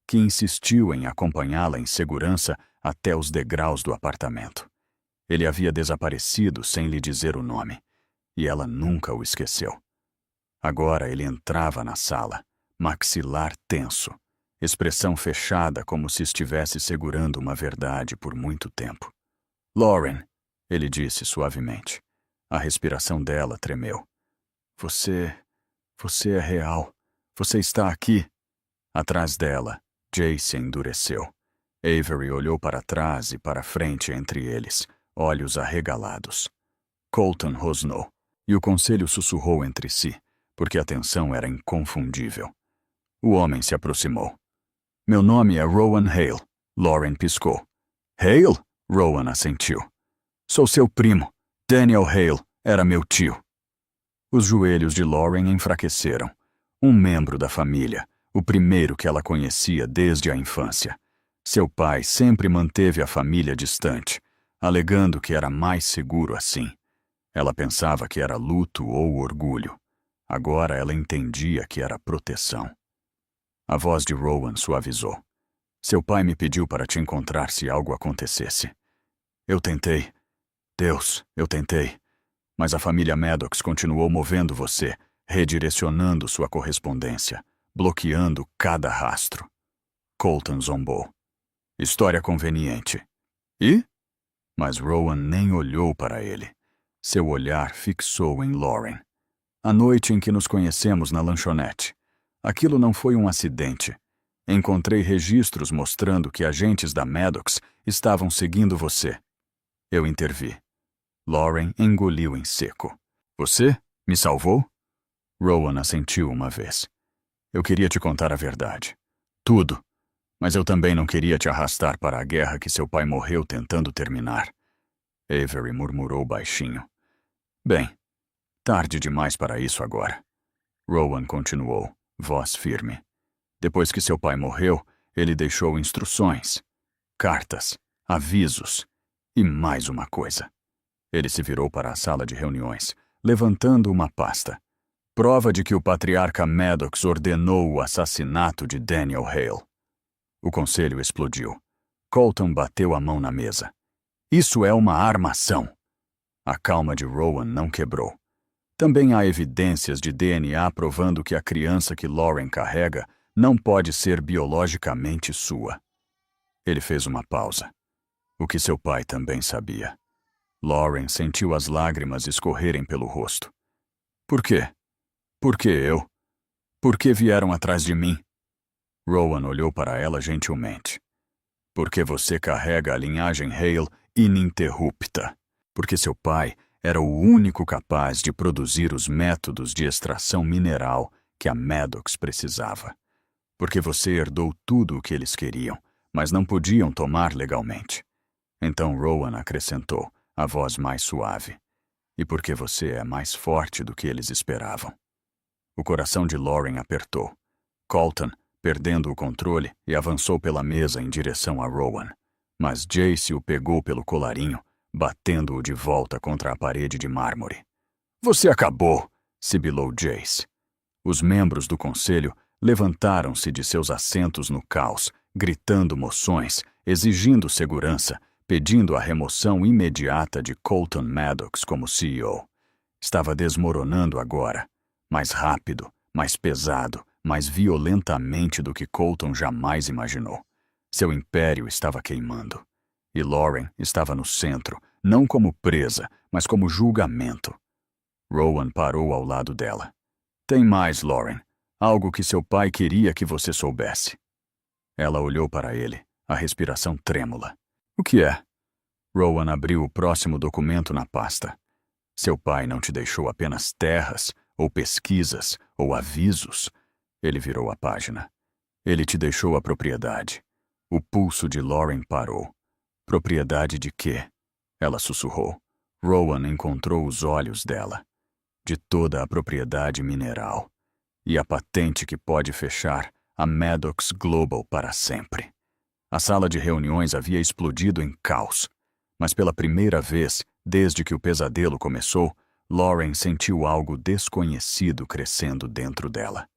Que insistiu em acompanhá-la em segurança até os degraus do apartamento. Ele havia desaparecido sem lhe dizer o nome. E ela nunca o esqueceu. Agora ele entrava na sala, maxilar tenso. Expressão fechada como se estivesse segurando uma verdade por muito tempo. Lauren, ele disse suavemente. A respiração dela tremeu. Você é real. Você está aqui. Atrás dela, Jace endureceu. Avery olhou para trás e para frente entre eles, olhos arregalados. Colton rosnou, e o conselho sussurrou entre si, porque a tensão era inconfundível. O homem se aproximou. Meu nome é Rowan Hale, Lauren piscou. Hale? Rowan assentiu. Sou seu primo. Daniel Hale era meu tio. Os joelhos de Lauren enfraqueceram. Um membro da família, o primeiro que ela conhecia desde a infância. Seu pai sempre manteve a família distante, alegando que era mais seguro assim. Ela pensava que era luto ou orgulho. Agora ela entendia que era proteção. A voz de Rowan suavizou. Seu pai me pediu para te encontrar se algo acontecesse. Eu tentei. Deus, eu tentei. Mas a família Maddox continuou movendo você, redirecionando sua correspondência, bloqueando cada rastro. Colton zombou. História conveniente. E? Mas Rowan nem olhou para ele. Seu olhar fixou em Lauren. A noite em que nos conhecemos na lanchonete. Aquilo não foi um acidente. Encontrei registros mostrando que agentes da Maddox estavam seguindo você. Eu intervi. Lauren engoliu em seco. Você me salvou? Rowan assentiu uma vez. Eu queria te contar a verdade. Tudo. Mas eu também não queria te arrastar para a guerra que seu pai morreu tentando terminar. Avery murmurou baixinho. Bem, tarde demais para isso agora. Rowan continuou, voz firme. Depois que seu pai morreu, ele deixou instruções, cartas, avisos e mais uma coisa. Ele se virou para a sala de reuniões, levantando uma pasta. Prova de que o patriarca Maddox ordenou o assassinato de Daniel Hale. O conselho explodiu. Colton bateu a mão na mesa. Isso é uma armação. A calma de Rowan não quebrou. Também há evidências de DNA provando que a criança que Lauren carrega não pode ser biologicamente sua. Ele fez uma pausa. O que seu pai também sabia. Lauren sentiu as lágrimas escorrerem pelo rosto. Por quê? Por que eu? Por que vieram atrás de mim? Rowan olhou para ela gentilmente. Porque você carrega a linhagem Hale ininterrupta. Porque seu pai era o único capaz de produzir os métodos de extração mineral que a Maddox precisava. Porque você herdou tudo o que eles queriam, mas não podiam tomar legalmente. Então Rowan acrescentou, a voz mais suave. E porque você é mais forte do que eles esperavam. O coração de Lauren apertou. Colton, perdendo o controle, e avançou pela mesa em direção a Rowan. Mas Jace o pegou pelo colarinho, batendo-o de volta contra a parede de mármore. Você acabou! Sibilou Jace. Os membros do conselho levantaram-se de seus assentos no caos, gritando moções, exigindo segurança, pedindo a remoção imediata de Colton Maddox como CEO. Estava desmoronando agora, mais rápido, mais pesado, mais violentamente do que Colton jamais imaginou. Seu império estava queimando. E Lauren estava no centro, não como presa, mas como julgamento. Rowan parou ao lado dela. Tem mais, Lauren. Algo que seu pai queria que você soubesse. Ela olhou para ele, a respiração trêmula. O que é? Rowan abriu o próximo documento na pasta. Seu pai não te deixou apenas terras, ou pesquisas, ou avisos. Ele virou a página. Ele te deixou a propriedade. O pulso de Lauren parou. Propriedade de quê? Ela sussurrou. Rowan encontrou os olhos dela. De toda a propriedade mineral. E a patente que pode fechar a Maddox Global para sempre. A sala de reuniões havia explodido em caos. Mas pela primeira vez, desde que o pesadelo começou, Lauren sentiu algo desconhecido crescendo dentro dela.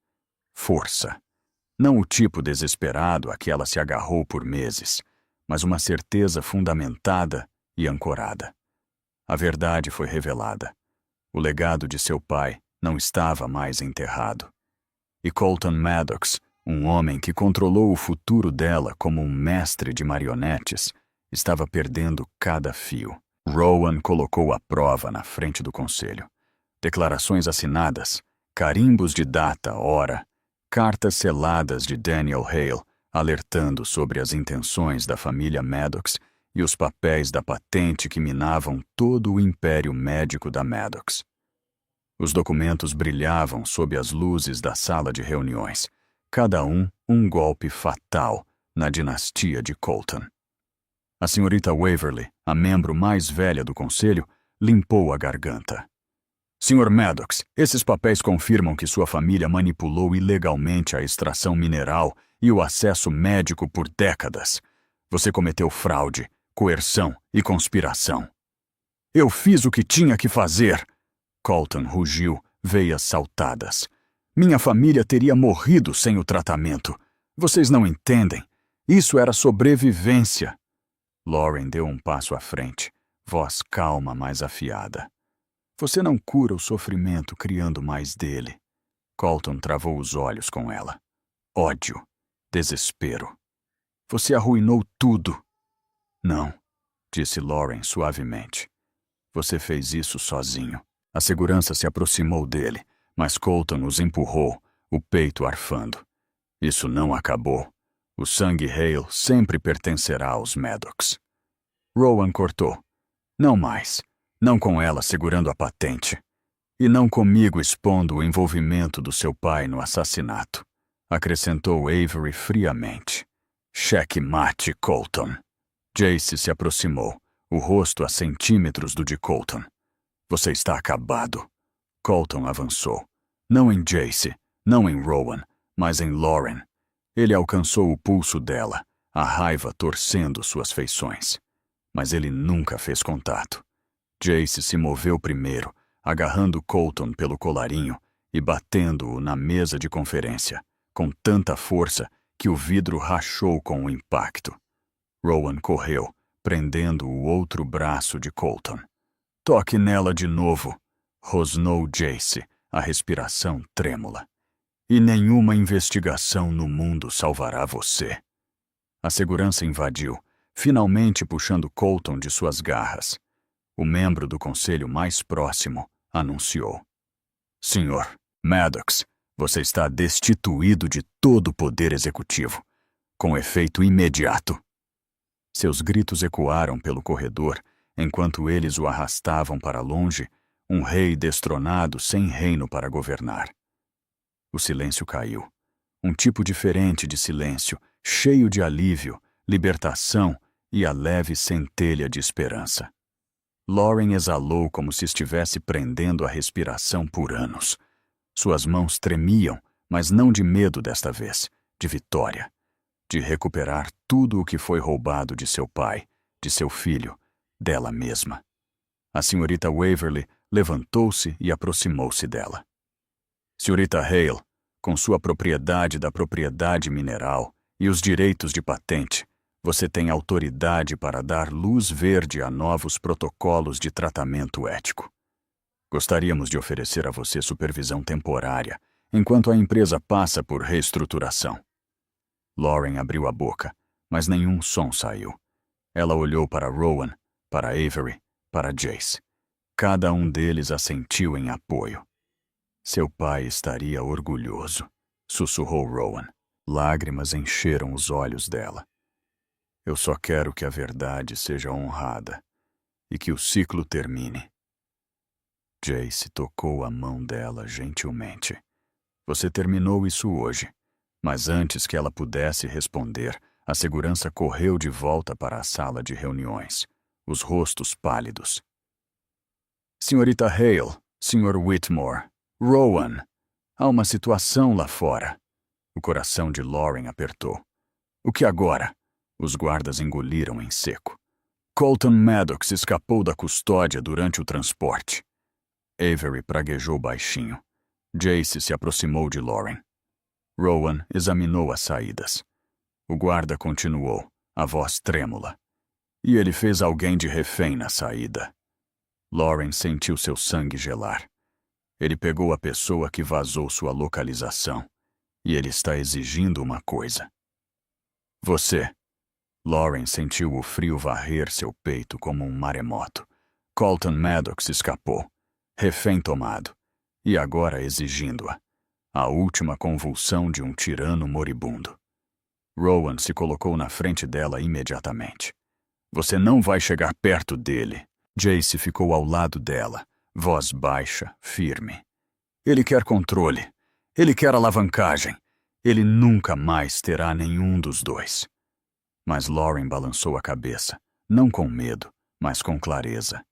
Força. Não o tipo desesperado a que ela se agarrou por meses, mas uma certeza fundamentada e ancorada. A verdade foi revelada. O legado de seu pai não estava mais enterrado. E Colton Maddox, um homem que controlou o futuro dela como um mestre de marionetes, estava perdendo cada fio. Rowan colocou a prova na frente do conselho. Declarações assinadas, carimbos de data, hora, cartas seladas de Daniel Hale, alertando sobre as intenções da família Maddox e os papéis da patente que minavam todo o império médico da Maddox. Os documentos brilhavam sob as luzes da sala de reuniões, cada um golpe fatal na dinastia de Colton. A senhorita Waverly, a membro mais velha do conselho, limpou a garganta. Sr. Maddox, esses papéis confirmam que sua família manipulou ilegalmente a extração mineral e o acesso médico por décadas. Você cometeu fraude, coerção e conspiração. Eu fiz o que tinha que fazer! Colton rugiu, veias saltadas. Minha família teria morrido sem o tratamento. Vocês não entendem. Isso era sobrevivência. Lauren deu um passo à frente, voz calma, mas afiada. Você não cura o sofrimento criando mais dele. Colton travou os olhos com ela. Ódio. Desespero. Você arruinou tudo. Não, disse Lauren suavemente. Você fez isso sozinho. A segurança se aproximou dele, mas Colton os empurrou, o peito arfando. Isso não acabou. O sangue Hale sempre pertencerá aos Maddox. Rowan cortou. Não mais. Não com ela segurando a patente. E não comigo expondo o envolvimento do seu pai no assassinato. Acrescentou Avery friamente. Cheque mate, Colton. Jace se aproximou, o rosto a centímetros do de Colton. Você está acabado. Colton avançou. Não em Jace, não em Rowan, mas em Lauren. Ele alcançou o pulso dela, a raiva torcendo suas feições. Mas ele nunca fez contato. Jace se moveu primeiro, agarrando Colton pelo colarinho e batendo-o na mesa de conferência, com tanta força que o vidro rachou com o impacto. Rowan correu, prendendo o outro braço de Colton. Toque nela de novo, rosnou Jace, a respiração trêmula. E nenhuma investigação no mundo salvará você. A segurança invadiu, finalmente puxando Colton de suas garras. O membro do conselho mais próximo anunciou. Senhor Maddox, você está destituído de todo o poder executivo, com efeito imediato. Seus gritos ecoaram pelo corredor, enquanto eles o arrastavam para longe, um rei destronado sem reino para governar. O silêncio caiu. Um tipo diferente de silêncio, cheio de alívio, libertação e a leve centelha de esperança. Lauren exalou como se estivesse prendendo a respiração por anos. Suas mãos tremiam, mas não de medo desta vez, de vitória. De recuperar tudo o que foi roubado de seu pai, de seu filho, dela mesma. A senhorita Waverly levantou-se e aproximou-se dela. Senhorita Hale, com sua propriedade da propriedade mineral e os direitos de patente, você tem autoridade para dar luz verde a novos protocolos de tratamento ético. Gostaríamos de oferecer a você supervisão temporária, enquanto a empresa passa por reestruturação. Lauren abriu a boca, mas nenhum som saiu. Ela olhou para Rowan, para Avery, para Jace. Cada um deles assentiu em apoio. Seu pai estaria orgulhoso, sussurrou Rowan. Lágrimas encheram os olhos dela. Eu só quero que a verdade seja honrada e que o ciclo termine. Jace tocou a mão dela gentilmente. Você terminou isso hoje, mas antes que ela pudesse responder, a segurança correu de volta para a sala de reuniões, os rostos pálidos. Senhorita Hale, Sr. Whitmore, Rowan, há uma situação lá fora. O coração de Lauren apertou. O que agora? Os guardas engoliram em seco. Colton Maddox escapou da custódia durante o transporte. Avery praguejou baixinho. Jace se aproximou de Lauren. Rowan examinou as saídas. O guarda continuou, a voz trêmula. E ele fez alguém de refém na saída. Lauren sentiu seu sangue gelar. Ele pegou a pessoa que vazou sua localização. E ele está exigindo uma coisa. Você. Lauren sentiu o frio varrer seu peito como um maremoto. Colton Maddox escapou. Refém tomado. E agora exigindo-a. A última convulsão de um tirano moribundo. Rowan se colocou na frente dela imediatamente. Você não vai chegar perto dele. Jace ficou ao lado dela, voz baixa, firme. Ele quer controle. Ele quer alavancagem. Ele nunca mais terá nenhum dos dois. Mas Lauren balançou a cabeça, não com medo, mas com clareza.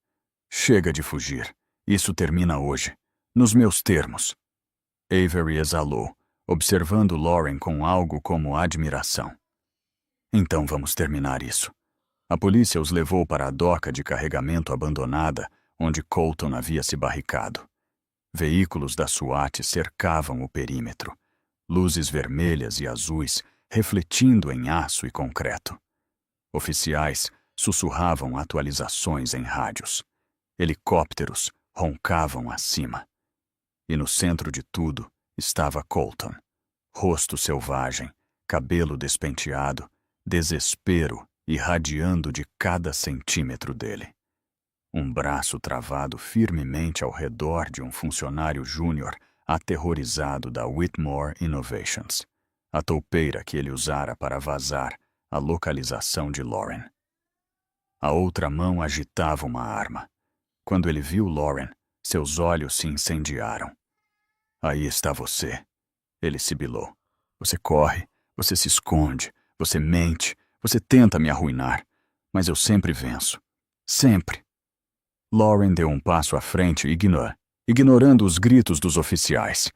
Chega de fugir. Isso termina hoje. Nos meus termos. Avery exalou, observando Lauren com algo como admiração. Então vamos terminar isso. A polícia os levou para a doca de carregamento abandonada, onde Colton havia se barricado. Veículos da SWAT cercavam o perímetro, luzes vermelhas e azuis refletindo em aço e concreto. Oficiais, sussurravam atualizações em rádios. Helicópteros roncavam acima. E no centro de tudo estava Colton. Rosto selvagem, cabelo despenteado, desespero irradiando de cada centímetro dele. Um braço travado firmemente ao redor de um funcionário júnior aterrorizado da Whitmore Innovations, a toupeira que ele usara para vazar a localização de Lauren. A outra mão agitava uma arma. Quando ele viu Lauren, seus olhos se incendiaram. Aí está você, ele sibilou. Você corre, você se esconde, você mente, você tenta me arruinar, mas eu sempre venço. Sempre. Lauren deu um passo à frente ignorando os gritos dos oficiais.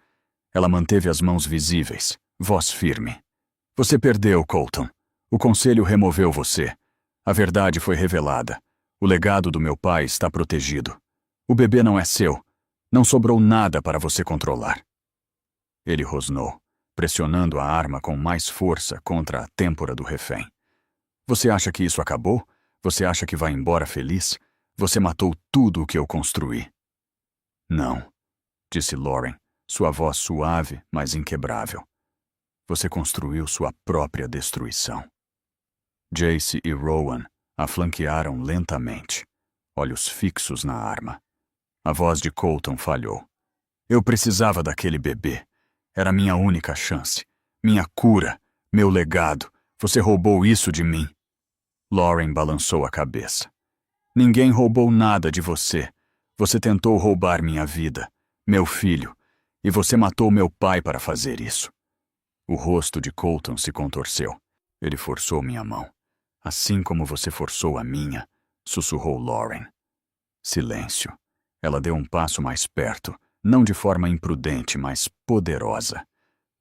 Ela manteve as mãos visíveis, voz firme. Você perdeu, Colton. O conselho removeu você. A verdade foi revelada. O legado do meu pai está protegido. O bebê não é seu. Não sobrou nada para você controlar. Ele rosnou, pressionando a arma com mais força contra a têmpora do refém. Você acha que isso acabou? Você acha que vai embora feliz? Você matou tudo o que eu construí. Não, disse Lauren, sua voz suave, mas inquebrável. Você construiu sua própria destruição. Jace e Rowan a flanquearam lentamente, olhos fixos na arma. A voz de Colton falhou. Eu precisava daquele bebê. Era minha única chance. Minha cura. Meu legado. Você roubou isso de mim. Lauren balançou a cabeça. Ninguém roubou nada de você. Você tentou roubar minha vida, meu filho, e você matou meu pai para fazer isso. O rosto de Colton se contorceu. Ele forçou minha mão. Assim como você forçou a minha, sussurrou Lauren. Silêncio. Ela deu um passo mais perto, não de forma imprudente, mas poderosa,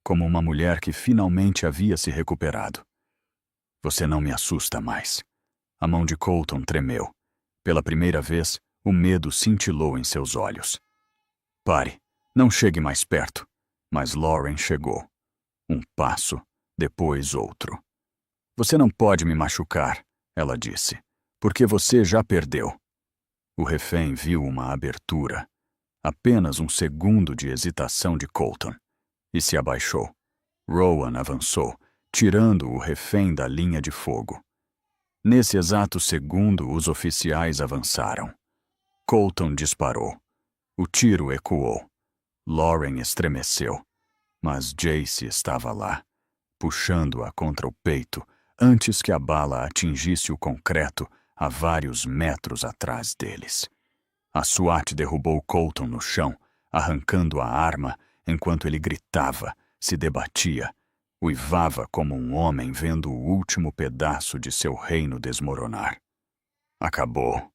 como uma mulher que finalmente havia se recuperado. Você não me assusta mais. A mão de Colton tremeu. Pela primeira vez, o medo cintilou em seus olhos. Pare, não chegue mais perto. Mas Lauren chegou. Um passo, depois outro. Você não pode me machucar, ela disse, porque você já perdeu. O refém viu uma abertura. Apenas um segundo de hesitação de Colton. E se abaixou. Rowan avançou, tirando o refém da linha de fogo. Nesse exato segundo, os oficiais avançaram. Colton disparou. O tiro ecoou. Lauren estremeceu. Mas Jace estava lá, puxando-a contra o peito, antes que a bala atingisse o concreto a vários metros atrás deles. A SWAT derrubou Colton no chão, arrancando a arma enquanto ele gritava, se debatia, uivava como um homem vendo o último pedaço de seu reino desmoronar. Acabou.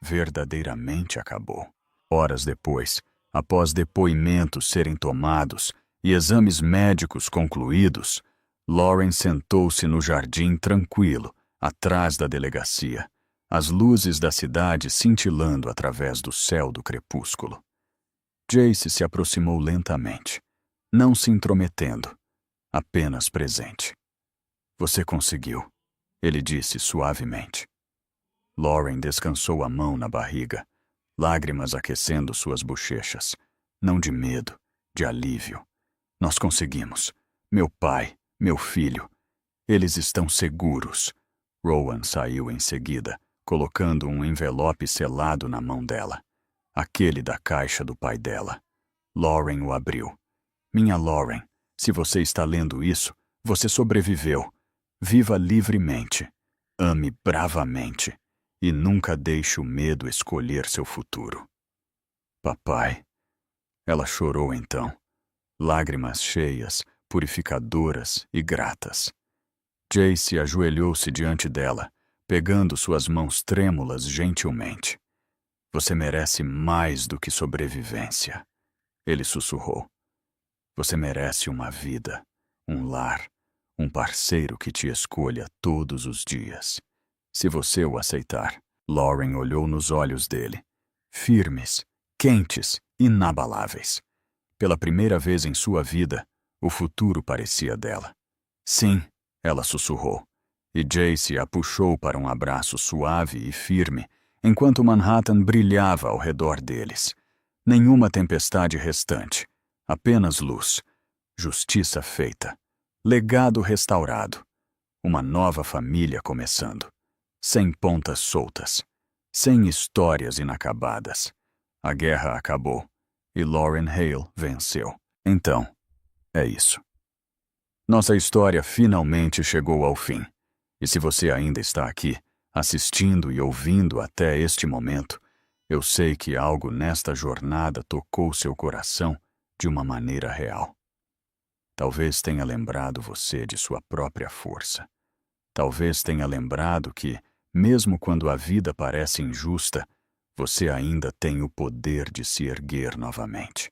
Verdadeiramente acabou. Horas depois, após depoimentos serem tomados e exames médicos concluídos, Lauren sentou-se no jardim tranquilo, atrás da delegacia, as luzes da cidade cintilando através do céu do crepúsculo. Jace se aproximou lentamente, não se intrometendo, apenas presente. Você conseguiu, ele disse suavemente. Lauren descansou a mão na barriga, lágrimas aquecendo suas bochechas, não de medo, de alívio. Nós conseguimos. Meu pai, meu filho. Eles estão seguros. Rowan saiu em seguida, colocando um envelope selado na mão dela. Aquele da caixa do pai dela. Lauren o abriu. Minha Lauren, se você está lendo isso, você sobreviveu. Viva livremente. Ame bravamente. E nunca deixe o medo escolher seu futuro. Papai. Ela chorou então. Lágrimas cheias, purificadoras e gratas. Jace ajoelhou-se diante dela, pegando suas mãos trêmulas gentilmente. Você merece mais do que sobrevivência, ele sussurrou. Você merece uma vida, um lar, um parceiro que te escolha todos os dias. Se você o aceitar. Lauren olhou nos olhos dele, firmes, quentes, inabaláveis. Pela primeira vez em sua vida, o futuro parecia dela. Sim, ela sussurrou. e Jace a puxou para um abraço suave e firme, enquanto Manhattan brilhava ao redor deles. Nenhuma tempestade restante, apenas luz, justiça feita, legado restaurado, uma nova família começando, sem pontas soltas, sem histórias inacabadas. A guerra acabou e Lauryn Hale venceu. Então, é isso. Nossa história finalmente chegou ao fim. E se você ainda está aqui, assistindo e ouvindo até este momento, eu sei que algo nesta jornada tocou seu coração de uma maneira real. Talvez tenha lembrado você de sua própria força. Talvez tenha lembrado que, mesmo quando a vida parece injusta, você ainda tem o poder de se erguer novamente.